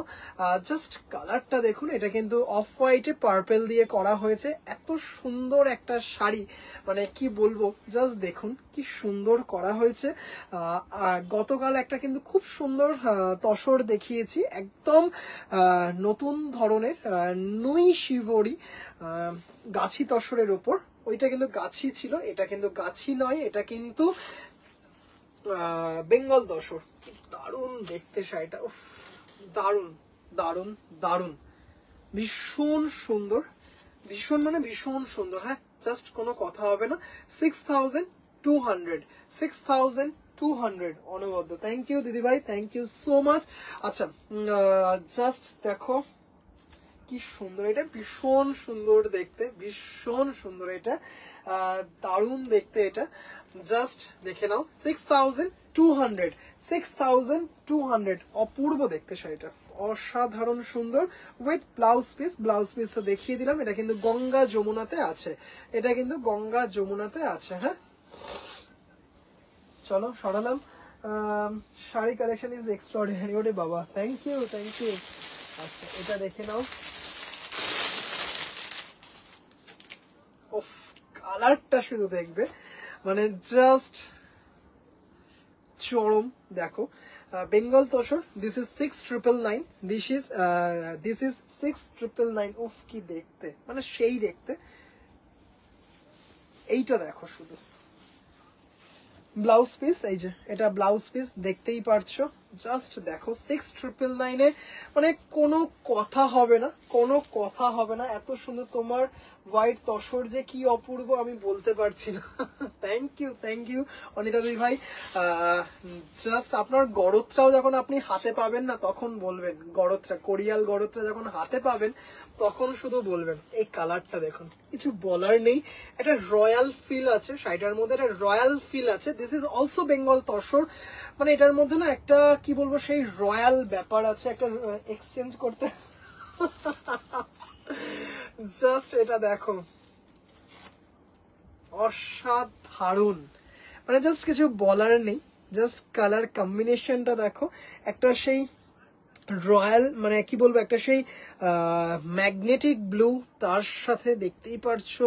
জাস্ট কালারটা দেখুন, এটা কিন্তু অফ হোয়াইটে পার্পেল দিয়ে করা হয়েছে। এত সুন্দর একটা শাড়ি, মানে কি বলবো, জাস্ট দেখুন কি সুন্দর করা হয়েছে। গতকাল একটা কিন্তু খুব সুন্দর তসর দেখিয়েছি, একদম নতুন ধরনের নুই শিবরি গাছি তসরের ওপর। ওইটা কিন্তু গাছি ছিল, এটা কিন্তু গাছি নয়, এটা কিন্তু বেঙ্গল তসর। কি দারুণ দেখতে শাড়িটা, উফ, দারুণ, ভীষণ সুন্দর, ভীষণ সুন্দর। হ্যাঁ, জাস্ট কোনো কথা হবে না। 6200 অনবদ্য। থ্যাংক ইউ দিদি ভাই, থ্যাংক ইউ সো মাচ। আচ্ছা, জাস্ট দেখো কি সুন্দর, এটা ভীষণ সুন্দর দেখতে, এটা দারুণ দেখতে। এটা জাস্ট দেখে নাও, 6200, অপূর্ব দেখতে শাড়িটা, অসাধারণ সুন্দর। উইথ ব্লাউজ পিস দেখিয়ে দিলাম। এটা কিন্তু গঙ্গা যমুনাতে আছে। হ্যাঁ, চলো সরালাম। Sari collection is extraordinary. ওরে বাবা, থ্যাংক ইউ। আচ্ছা, এটা দেখে নাও। ওফ, কালারটা শুধু দেখবে, মানে জাস্ট চরম। দেখো, Bengal tussar, this is 6999, this is 6999। উফ, কি দেখতে, মানে সেই দেখতে। এইটা দেখো শুধু ব্লাউজ পিস, এই যে এটা ব্লাউজ পিস, দেখতেই পারছো। জাস্ট দেখো, 6999, মানে কোনো কথা হবে না, এত সুন্দর। তোমার হোয়াইট তসর যে কি অপূর্ব আমি বলতে পারছি না। থ্যাংক ইউ অনিতা দিদি ভাই। জাস্ট আপনার গড়ত্রাও যখন আপনি হাতে পাবেন না, তখন বলবেন, কোরিয়াল গড়ত্রা যখন হাতে পাবেন তখন শুধু বলবেন। এই কালারটা দেখুন, কিছু বলার নেই। একটা রয়্যাল ফিল আছে শাড়িটার মধ্যে, this is also Bengal tussar. মানে এটার মধ্যে না একটা কি বলবো, সেই রয়্যাল ব্যাপার আছে, একটা এক্সচেঞ্জ করতে। জাস্ট এটা দেখো, অসাধারণ, মানে জাস্ট কিছু বলার নেই। জাস্ট কালার কম্বিনেশনটা দেখো, একটা সেই রয়্যাল, মানে কি বলবো, একটা সেই ম্যাগনেটিক ব্লু, তার সাথে দেখতেই পারছো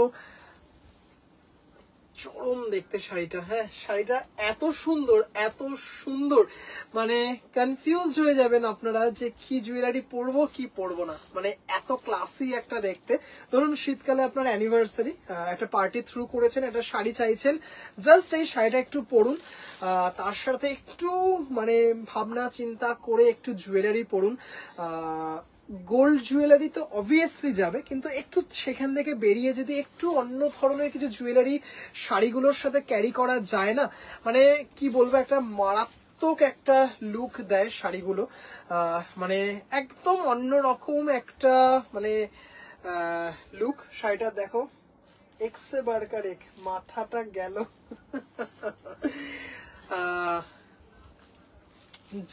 চরম দেখতে শাড়িটা। হ্যাঁ, শাড়িটা এত সুন্দর, এত সুন্দর, মানে কনফিউজড হয়ে যাবেন আপনারা যে কি জুয়েলারি পরবো কি পরবো না, মানে এত ক্লাসি একটা দেখতে। ধরুন শীতকালে আপনার অ্যানিভার্সারি, একটা পার্টি থ্রু করেছেন, একটা শাড়ি চাইছেন, জাস্ট এই শাড়িটা একটু পরুন, তার সাথে একটু মানে ভাবনা চিন্তা করে একটু জুয়েলারি পরুন। গোল্ড জুয়েলারি তো অবভিয়াসলি যাবে, কিন্তু একটু সেখান থেকে বেরিয়ে যদি একটু অন্য ধরনের কিছু জুয়েলারি শাড়িগুলোর সাথে ক্যারি করা যায় না, মানে কি বলবো, একটা মারাত্মক একটা লুক দেয় শাড়িগুলো। মানে একদম অন্যরকম একটা মানে লুক। শাড়িটা দেখো, এক্সে বারকার এক, মাথাটা গেল।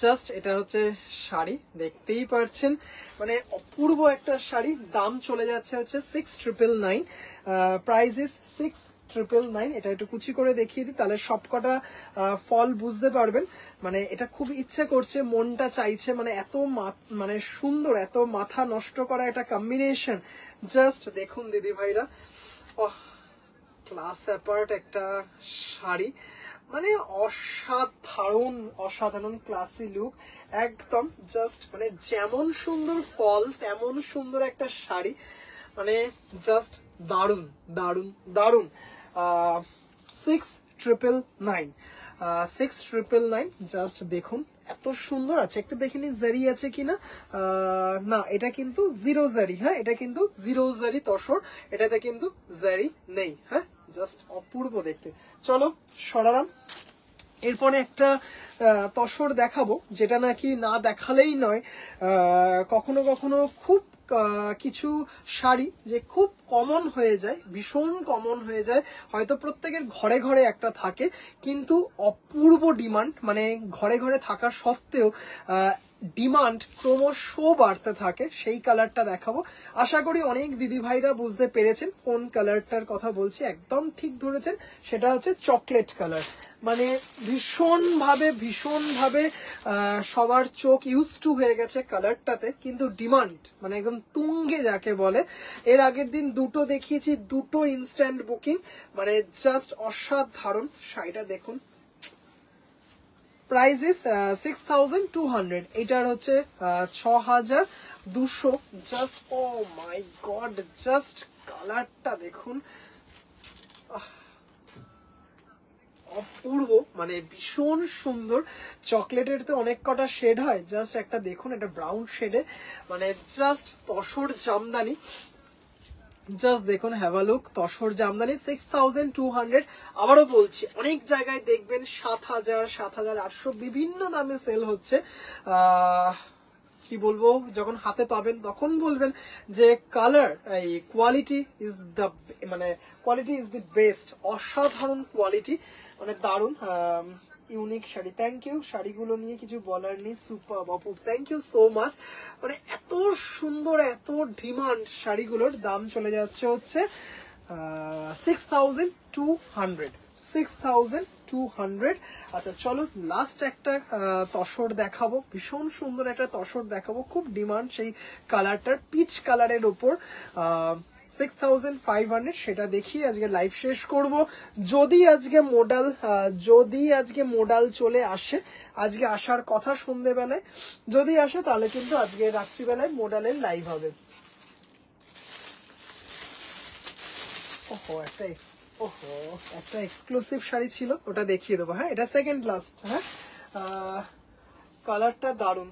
জাস্ট এটা হচ্ছে শাড়ি, দেখতেই পারছেন, মানে অপূর্ব একটা শাড়ি। দাম চলে যাচ্ছে হচ্ছে 6,999, প্রাইস ইজ 6,999। এটা একটু কুচি করে দেখিয়ে দিই, তাহলে সবকটা ফল বুঝতে পারবেন। মানে এটা খুব ইচ্ছে করছে, মনটা চাইছে, মানে এত মানে সুন্দর, এত মাথা নষ্ট করা একটা কম্বিনেশন। জাস্ট দেখুন দিদি ভাইরা, ক্লাস অ্যাপার্ট একটা শাড়ি, মানে অসাধারণ, অসাধারণ ক্লাসি লুক একদম। জাস্ট মানে যেমন সুন্দর ফল তেমন সুন্দর একটা শাড়ি, মানে জাস্ট দারুন দারুন দারুন। 6,999, 6,999। জাস্ট দেখুন এত সুন্দর আছে, একটু দেখে নি জারি আছে কিনা। না, এটা কিন্তু জিরো জারি। হ্যাঁ, এটা কিন্তু জিরো জারি তসর, এটাতে কিন্তু জারি নেই। হ্যাঁ, জাস্ট অপূর্ব দেখতে। চলো সরালাম। এরপরে একটা তসর দেখাবো, যেটা নাকি না দেখালেই নয়। কখনো কখনো খুব কিছু শাড়ি যে খুব কমন হয়ে যায়, ভীষণ কমন হয়ে যায়, হয়তো প্রত্যেকের ঘরে ঘরে একটা থাকে, কিন্তু অপূর্ব ডিমান্ড, মানে ঘরে ঘরে থাকা সত্ত্বেও ডিমান্ড ক্রমশ বাড়তে থাকে। সেই কালারটা দেখাবো। আশা করি অনেক দিদি ভাইরা বুঝতে পেরেছেন কোন কালারটার কথা বলছি, একদম ঠিক ধরেছেন, সেটা হচ্ছে চকলেট কালার। মানে ভীষণ ভাবে সবার চোখ ইউজ টু হয়ে গেছে কালারটাতে, কিন্তু ডিমান্ড মানে একদম তুঙ্গে যাকে বলে। এর আগের দিন দুটো দেখিয়েছি, দুটো ইনস্ট্যান্ট বুকিং, মানে জাস্ট অসাধারণ। শাড়িটা দেখুন, প্রাইস ইস 6,200, এটার হচ্ছে 6,200। জাস্ট ও মাই গড, জাস্ট কালারটা দেখুন, অপূর্ব, মানে ভীষণ সুন্দর। চকলেটের তো অনেক কটা শেড হয়, জাস্ট একটা দেখুন, এটা ব্রাউন শেডে, মানে জাস্ট তসর জামদানি। জাস্ট দেখুন, have a look, tussar Jamdani 6,200। আবারও বলছি, অনেক জায়গায় দেখবেন 7,000, 7,800 বিভিন্ন দামে সেল হচ্ছে। কি বলবো, যখন হাতে পাবেন তখন বলবেন যে কালার, এই কোয়ালিটি ইজ দ্য, মানে কোয়ালিটি ইজ দি বেস্ট, অসাধারণ কোয়ালিটি, মানে দারুণ। ইউনিক শাড়ি, থ্যাংক ইউ। শাড়িগুলো নিয়ে কিছু বলার নেই, super Bapu, thank you so much. মানে এত সুন্দর, এত ডিমান্ড শাড়িগুলোর। দাম চলে যাচ্ছে হচ্ছে 6,200, 6,200। আচ্ছা চলো, লাস্ট একটা তসর দেখাবো, ভীষণ সুন্দর একটা তসর দেখাবো, খুব ডিমান্ড সেই কালারটার, পিচ কালারের ওপর। 6,500, সেটা দেখি আজকে লাইভ শেষ করব। যদি আজকে মোডাল চলে আসে, আজকে আসার কথা সন্ধ্যেবেলায়, যদি আসে তাহলে কিন্তু আজকে রাত্রিবেলায় মোডালের লাইভ হবে। একটা এক্সক্লুসিভ শাড়ি ছিল, ওটা দেখিয়ে দেবো। হ্যাঁ, এটা সেকেন্ড লাস্ট। হ্যাঁ, কালারটা দারুন।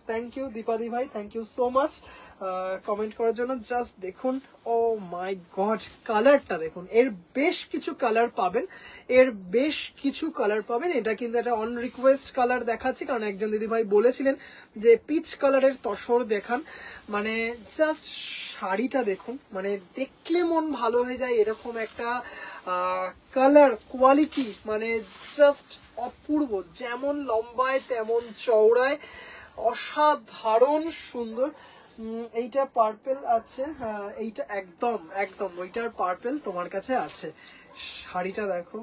থ্যাংক ইউ দীপাদি ভাই, thank you so much comment করার জন্য। জাস্ট দেখুন, ও মাই গড, কালারটা দেখুন। এর বেশ কিছু কালার পাবেন, এটা কিন্তু একটা অন রিকোয়েস্ট কালার দেখাচ্ছি, কারণ একজন দিদি ভাই বলেছিলেন যে পিচ কালারের তসর দেখান। মানে জাস্ট শাড়িটা দেখুন, মানে দেখলে মন ভালো হয়ে যায়, এরকম একটা কালার কোয়ালিটি, মানে জাস্ট অপূর্ব, যেমন লম্বায় তেমন চওড়ায়, অসাধারণ সুন্দর। এইটা পার্পেল আছে, এইটা একদম ওইটার পার্পেল তোমার কাছে আছে। শাড়িটা দেখো,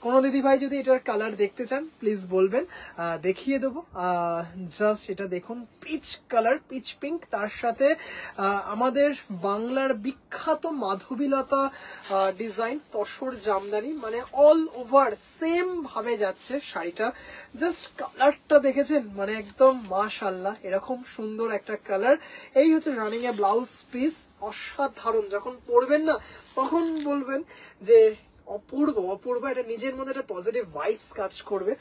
কোনো দিদি ভাই যদি এটার কালার দেখতে চান প্লিজ বলবেন, দেখিয়ে দেবো। জাস্ট এটা দেখুন, পিচ কালার, পিচ পিঙ্ক, তার সাথে আমাদের বাংলার বিখ্যাত মাধবীলতা ডিজাইন তসর জামদানি, মানে অল ওভার সেম ভাবে যাচ্ছে শাড়িটা। জাস্ট কালারটা দেখেছেন, মানে একদম মাশাআল্লাহ, এরকম সুন্দর একটা কালার। এই হচ্ছে রানিং এ ব্লাউজ পিস, অসাধারণ। যখন পরবেন না তখন বলবেন যে অপূর্ব অপূর্ব, এটা নিজের মধ্যে একটা পজিটিভ ভাইবস কাজ করবে।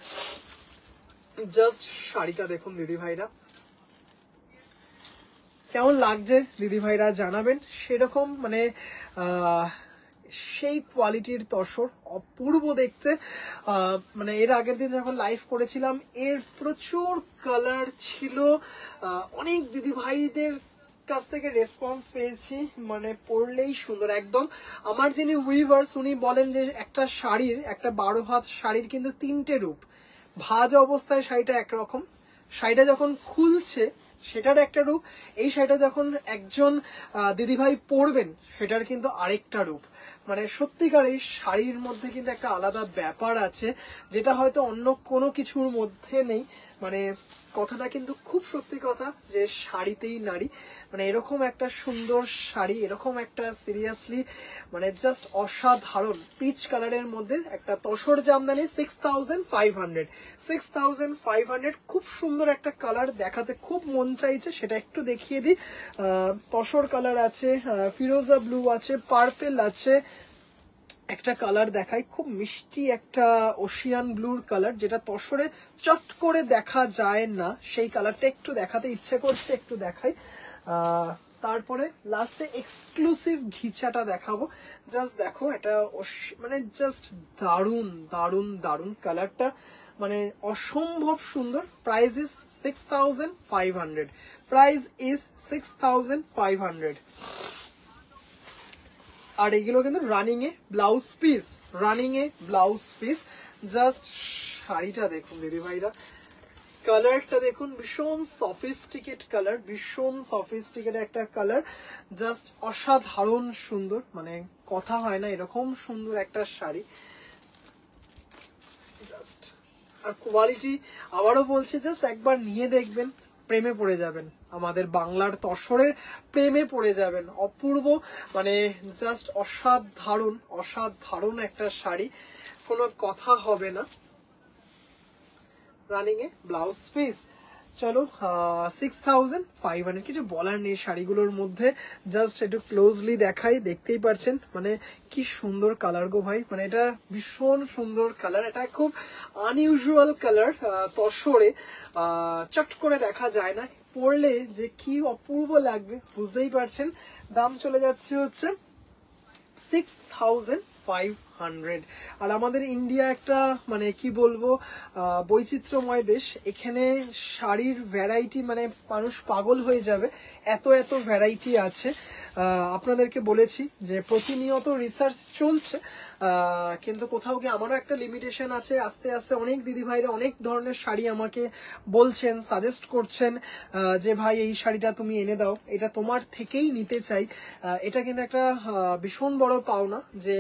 জাস্ট শাড়িটা দেখুন দিদি ভাইরা, কেমন লাগছে দিদি ভাইরা জানাবেন। সেরকম মানে সেই কোয়ালিটির তসর, অপূর্ব দেখতে। মানে এর আগের দিন যখন লাইভ করেছিলাম এর প্রচুর কালার ছিল, অনেক দিদি ভাইদের কাছ থেকে রেসপন্স পেয়েছি, মানে পরলেই সুন্দর একদম। আমার যিনি উইভার্স উনি বলেন যে একটা শাড়ির, একটা 12 হাত শাড়ির কিন্তু 3টে রূপ। ভাজ অবস্থায় শাড়িটা একরকম, শাড়িটা যখন খুলছে সেটার একটা রূপ, এই শাড়িটা যখন একজন দিদিভাই পরবেন সেটার কিন্তু আরেকটা রূপ। মানে সত্যিকার এই শাড়ির মধ্যে কিন্তু একটা আলাদা ব্যাপার আছে, যেটা হয়তো অন্য কোনো কিছুর মধ্যে নেই। মানে কথাটা কিন্তু খুব সত্যি কথা যে শাড়িতেই নারী। মানে এরকম একটা সুন্দর শাড়ি, এরকম একটা সিরিয়াসলি মানে জাস্ট অসাধারণ পিচ কালারের মধ্যে একটা তসর জামদানি 6500 খুব সুন্দর একটা কালার, দেখাতে খুব মন চাইছে, সেটা একটু দেখিয়ে দিই। তসর কালার আছে, ফিরোজা ব্লু আছে, পার্পেল আছে, একটা কালার দেখাই, খুব মিষ্টি একটা ওশিয়ান ব্লুর কালার, যেটা তসরে চট করে দেখা যায় না, সেই কালারটা একটু দেখাতে ইচ্ছে করছে, একটু দেখাই। তারপরে লাস্টে এক্সক্লুসিভ ঘিচাটা দেখাবো। জাস্ট দেখো, এটা মানে জাস্ট দারুন দারুন দারুন কালারটা, মানে অসম্ভব সুন্দর। Price is 6500, price is 6500। আর এগুলো কিন্তু রানিং এ ব্লাউজ পিস, রানিং এ ব্লাউজ পিস। জাস্ট শাড়িটা দেখুন দিদি ভাইরা, কালারটা দেখুন, ভীষণ সফিস্টিকেট কালার, ভীষণ সফিস্টিকেট একটা কালার, জাস্ট অসাধারণ সুন্দর, মানে কথা হয় না এরকম সুন্দর একটা শাড়ি। জাস্ট আর কোয়ালিটি আবারও বলছি, জাস্ট একবার নিয়ে দেখবেন, প্রেমে পড়ে যাবেন, আমাদের বাংলার তসরের প্রেমে পড়ে যাবেন। অপূর্ব, মানে জাস্ট অসাধারণ অসাধারণ একটা শাড়ি, কোনো কথা হবে না। রানিং এ ব্লাউজ পিস। চলো 6500, কিছু বলার নেই শাড়িগুলোর মধ্যে। জাস্ট একটু ক্লোজলি দেখাই, দেখতেই পারছেন মানে কি সুন্দর কালার গো ভাই, মানে এটা ভীষণ সুন্দর কালার, এটা খুব আনইউজুয়াল কালার। তসরে চট করে দেখা যায় না, পরলে যে কি অপূর্ব লাগবে বুঝতেই পারছেন। দাম চলে যাচ্ছে হচ্ছে 6500। আর আমাদের ইন্ডিয়া একটা মানে কি বলবো বৈচিত্র্যময় দেশ, এখানে শাড়ির ভ্যারাইটি মানে মানুষ পাগল হয়ে যাবে, এত এত ভ্যারাইটি আছে। আপনাদেরকে বলেছি যে প্রতিনিয়ত রিসার্চ চলছে, কিন্তু কোথাও গিয়ে আমারও একটা লিমিটেশন আছে। আস্তে আস্তে অনেক দিদিভাইরা অনেক ধরনের শাড়ি আমাকে বলছেন, সাজেস্ট করছেন যে ভাই এই শাড়িটা তুমি এনে দাও, এটা তোমার থেকেই নিতে চাই। এটা কিন্তু একটা ভীষণ বড় পাওনা যে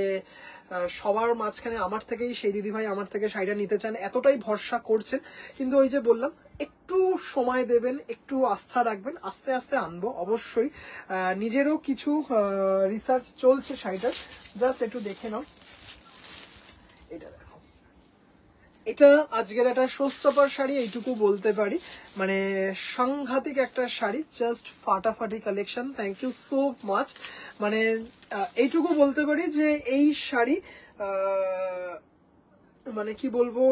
সবার মাঝখানে আমার থেকেই সেই দিদিভাই আমার থেকে শাড়িটা নিতে চান, এতটাই ভরসা করছেন। কিন্তু ওই যে বললাম, একটু সময় দেবেন, একটু আস্থা রাখবেন, আস্তে আস্তে আনবো অবশ্যই। নিজেরও কিছু রিসার্চ চলছে শাড়িটার, জাস্ট একটু দেখে নাও। এটা দেখো, এটা আজকের একটা শোস্টপার শাড়ি, এইটুকু বলতে পারি, মানে সাংঘাতিক একটা শাড়ি, জাস্ট ফাটাফাটি collection. Thank you so much. মানে এইটুকু বলতে পারি যে এই শাড়ি মানে কি বলবো,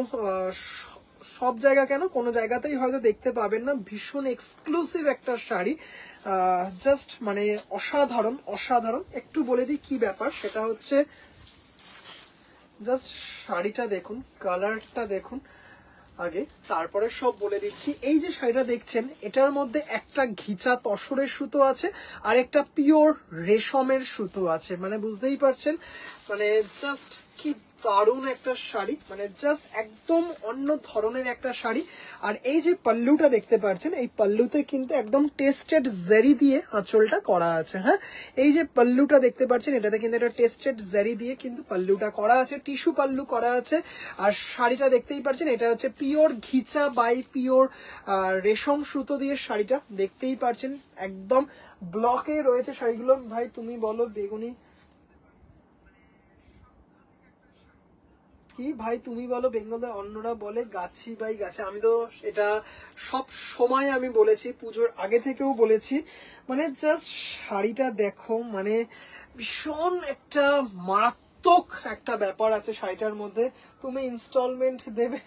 সব জায়গা কেন কোনো জায়গাতেই হয়তো দেখতে পাবেন না, ভীষণ এক্সক্লুসিভ একটা শাড়ি, জাস্ট মানে অসাধারণ অসাধারণ। একটু বলে দিই কি ব্যাপার, সেটা হচ্ছে জাস্ট শাড়িটা দেখুন, কালারটা দেখুন আগে, তারপরে সব বলে দিচ্ছি। এই যে শাড়িটা দেখছেন, এটার মধ্যে একটা ঘিচা তসরের সুতো আছে আর একটা পিওর রেশমের সুতো আছে, মানে বুঝতেই পারছেন, মানে জাস্ট কি দারুণ একটা শাড়ি, মানে জাস্ট একদম অন্য ধরনের একটা শাড়ি। আর এই যে পাল্লুটা দেখতে পাচ্ছেন, এই পাল্লুতে কিন্তু একদম টেস্টেড জারি দিয়ে আঁচলটা করা আছে। হ্যাঁ, এই যে পাল্লুটা দেখতে পাচ্ছেন, এটাতে কিন্তু একটা টেস্টেড জারি দিয়ে কিন্তু পাল্লুটা করা আছে, টিস্যু পাল্লু করা আছে। আর শাড়িটা দেখতেই পাচ্ছেন, এটা হচ্ছে পিওর ঘিচা বাই পিওর রেশম সুতো দিয়ে শাড়িটা দেখতেই পাচ্ছেন, একদম ব্লকে রয়েছে শাড়িগুলো। ভাই তুমি বলো বেগুনি কি, ভাই তুমি বলো, বেঙ্গলের অন্যরা বলে গাছি বাই গাছে। আমি তো এটা সব সময় আমি বলেছি, পুজোর আগে থেকেও বলেছি। মানে জাস্ট শাড়িটা দেখো, মানে ভীষণ একটা মারাত্মক একটা ব্যাপার আছে শাড়িটার মধ্যে। তুমি ইনস্টলমেন্ট দেবে?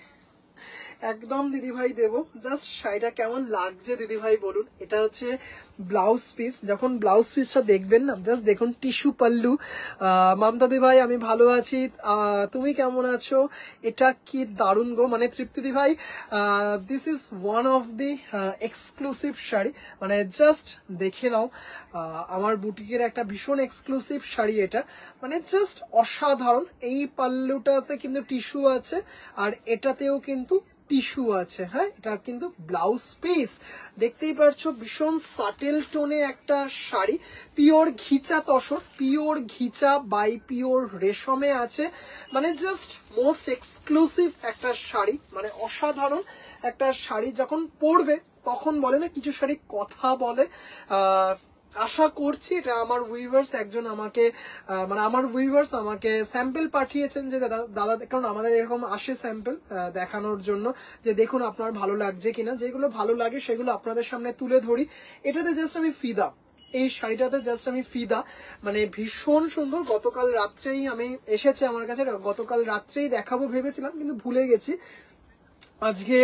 একদম দিদিভাই দেবো। জাস্ট শাড়িটা কেমন লাগছে দিদিভাই বলুন। এটা হচ্ছে ব্লাউজ পিস, যখন ব্লাউজ পিসটা দেখবেন না, জাস্ট দেখুন টিস্যু পাল্লু। মমতা দিদিভাই আমি ভালো আছি, তুমি কেমন আছো? এটা কি দারুণ গো, মানে তৃপ্তি দিদিভাই, this is one of the exclusive sari, মানে জাস্ট দেখে নাও। আমার বুটিকের একটা ভীষণ এক্সক্লুসিভ শাড়ি এটা, মানে জাস্ট অসাধারণ। এই পাল্লুটাতে কিন্তু টিস্যু আছে, আর এটাতেও কিন্তু টিস্যু আছে। হ্যাঁ, এটা কিন্তু ব্লাউজ পিস, দেখতেই পাচ্ছ ভীষণ সাটেল টোনে একটা sari, pure ghicha tussar, pure ghicha by pure রেশমে আছে, মানে জাস্ট মোস্ট এক্সক্লুসিভ একটা শাড়ি, মানে অসাধারণ একটা শাড়ি। যখন পরবে তখন বলে না, কিছু শাড়ি কথা বলে। আশা করছি এটা আমার উইভার্স একজন আমাকে মানে আমার উইভার্স আমাকে স্যাম্পল পাঠিয়েছেন, যে দাদা, কারণ আমাদের এরকম আসে স্যাম্পল দেখানোর জন্য, যে দেখুন আপনার ভালো লাগছে কিনা। যেগুলো ভালো লাগে সেগুলো আপনাদের সামনে তুলে ধরি। এটাতে জাস্ট আমি ফিদা, এই শাড়িটাতে জাস্ট আমি ফিদা, মানে ভীষণ সুন্দর। গতকাল রাত্রেই আমি এসেছে আমার কাছে, গতকাল রাত্রেই দেখাবো ভেবেছিলাম, কিন্তু ভুলে গেছি, আজকে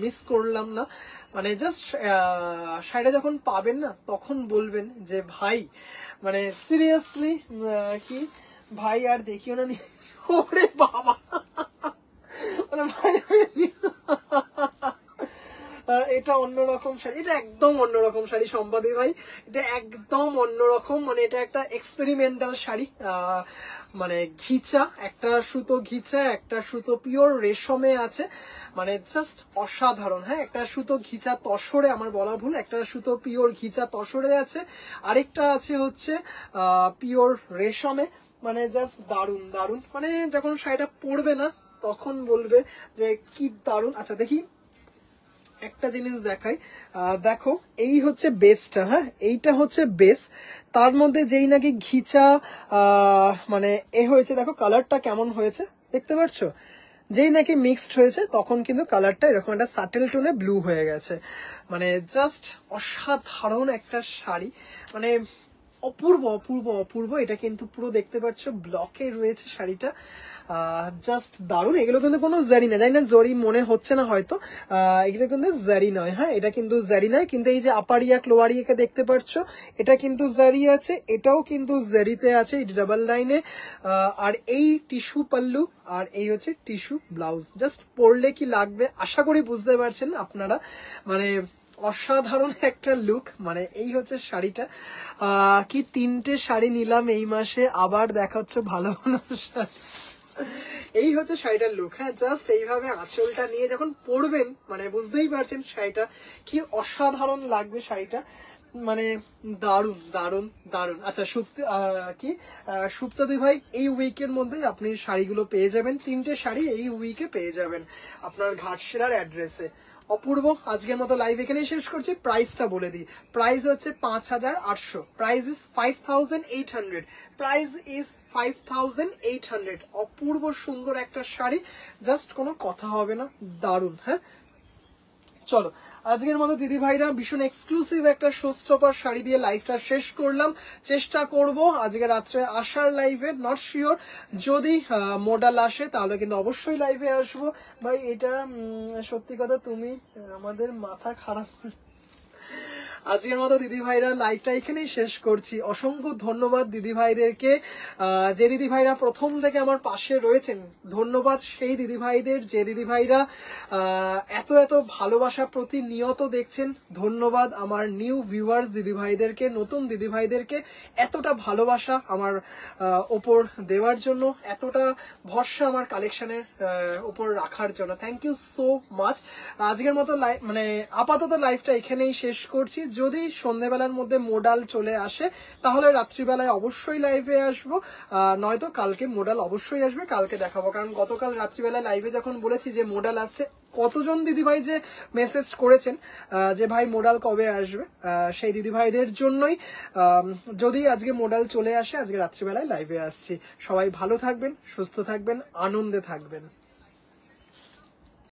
মিস করলাম না। মানে জাস্ট শাড়িটা যখন পাবেন না, তখন বলবেন যে ভাই, মানে সিরিয়াসলি কি ভাই আর দেখিও না। ওরে বাবা, মানে ভাই এটা অন্যরকম শাড়ি, এটা একদম অন্যরকম শাড়ি সম্পাদি ভাই, এটা একদম অন্যরকম। মানে এটা একটা এক্সপেরিমেন্টাল শাড়ি, মানে ঘিচা, একটা সুতো ঘিচা, একটা সুতো পিওর রেশমে আছে, মানে জাস্ট অসাধারণ। হ্যাঁ, একটা সুতো ঘিচা তসরে, আমার বলা ভুল, একটা সুতো পিওর ঘিচা তসরে আছে, আরেকটা আছে হচ্ছে পিওর রেশমে, মানে জাস্ট দারুন দারুন। মানে যখন শাড়িটা পরবে না, তখন বলবে যে কি দারুন। আচ্ছা দেখি একটা জিনিস দেখাই, দেখো এই হচ্ছে বেসটা। হ্যাঁ, এইটা হচ্ছে বেস, তার মধ্যে যেই নাকি ঘিচা মানে এ হয়েছে, দেখো কালারটা কেমন হয়েছে দেখতে পাচ্ছ, যেই নাকি মিক্সড হয়েছে তখন কিন্তু কালারটা এরকম একটা সাটেল টোনে ব্লু হয়ে গেছে। মানে জাস্ট অসাধারণ একটা শাড়ি, মানে অপূর্ব অপূর্ব অপূর্ব। এটা কিন্তু পুরো দেখতে পাচ্ছ ব্লকে রয়েছে শাড়িটা, জাস্ট দারুণ। এগুলো কিন্তু কোনো জারি না, জানি না জরি মনে হচ্ছে না হয়তো, এগুলো কিন্তু জারি নয়। হ্যাঁ, এটা কিন্তু জারি নয়, কিন্তু এই যে আপারিয়া ক্লোয়ারিয়াকে দেখতে পাচ্ছ, এটা কিন্তু জারি আছে, এটাও কিন্তু জারিতে আছে ডাবল লাইনে। আর এই টিস্যু পাল্লু, আর এই হচ্ছে টিস্যু ব্লাউজ। জাস্ট পরলে কি লাগবে আশা করি বুঝতে পারছেন আপনারা, মানে অসাধারণ একটা লুক। মানে এই হচ্ছে শাড়িটা, কি তিনটে শাড়ি নিলাম এই মাসে, আবার দেখা হচ্ছে ভালো ভালো শাড়ি। এই হচ্ছে শাড়িটার লুক। হ্যাঁ, জাস্ট এইভাবে আঁচলটা নিয়ে যখন পরবেন, মানে বুঝতেই পারছেন শাড়িটা কি অসাধারণ লাগবে। শাড়িটা মানে দারুন দারুন দারুন। আচ্ছা সুপ্তাদি ভাই, এই উইকের মধ্যে আপনি শাড়িগুলো পেয়ে যাবেন, তিনটে শাড়ি এই উইকে পেয়ে যাবেন আপনার ঘাটশিলার অ্যাড্রেসে। অপূর্ব, আজকের মতো লাইভ এখানেই শেষ করছি। প্রাইসটা বলে দিই, প্রাইস হচ্ছে 5800, প্রাইস ইজ 5800, প্রাইস ইজ 5800। অপূর্ব সুন্দর একটা শাড়ি, জাস্ট কোনো কথা হবে না, দারুন। হ্যাঁ, চলো আজকের মতো দিদি ভাইরা ভীষণ এক্সক্লুসিভ একটা শো স্টপার শাড়ি দিয়ে লাইভটা শেষ করলাম। চেষ্টা করব আজকে রাত্রে আসার লাইভে, নট শিওর, যদি মডেল আসে তাহলে কিন্তু অবশ্যই লাইভে আসবো। ভাই এটা সত্যি কথা, তুমি আমাদের মাথা খারাপ আজকের মতো দিদি ভাইরা লাইভটা এখানেই শেষ করছি। অসংখ্য ধন্যবাদ দিদি ভাইদেরকে, যে দিদি ভাইরা প্রথম থেকে আমার পাশে রয়েছেন। ধন্যবাদ সেই দিদি ভাইদের যে দিদি ভাইরা এত এত ভালোবাসা প্রতিনিয়ত দেখছেন। ধন্যবাদ আমার নিউ ভিউয়ার্স দিদি ভাইদেরকে, নতুন দিদি ভাইদেরকে এতটা ভালোবাসা আমার ওপর দেওয়ার জন্য, এতটা ভরসা আমার কালেকশনের ওপর রাখার জন্য। Thank you so much. আজকের মতো মানে আপাতত লাইভটা এখানেই শেষ করছি। যদি সন্ধ্যেবেলার মধ্যে মোডাল চলে আসে তাহলে রাত্রিবেলায় অবশ্যই লাইভে আসবো, নয়তো কালকে মোডাল অবশ্যই আসবে, কালকে দেখাবো। কারণ গতকাল রাত্রিবেলা লাইভে যখন বলেছি যে মোডাল আসছে, কতজন দিদিভাই যে মেসেজ করেছেন যে ভাই মোডাল কবে আসবে, সেই দিদিভাইদের জন্যই যদি আজকে মোডাল চলে আসে আজকে রাত্রিবেলায় লাইভে আসছি। সবাই ভালো থাকবেন, সুস্থ থাকবেন, আনন্দে থাকবেন।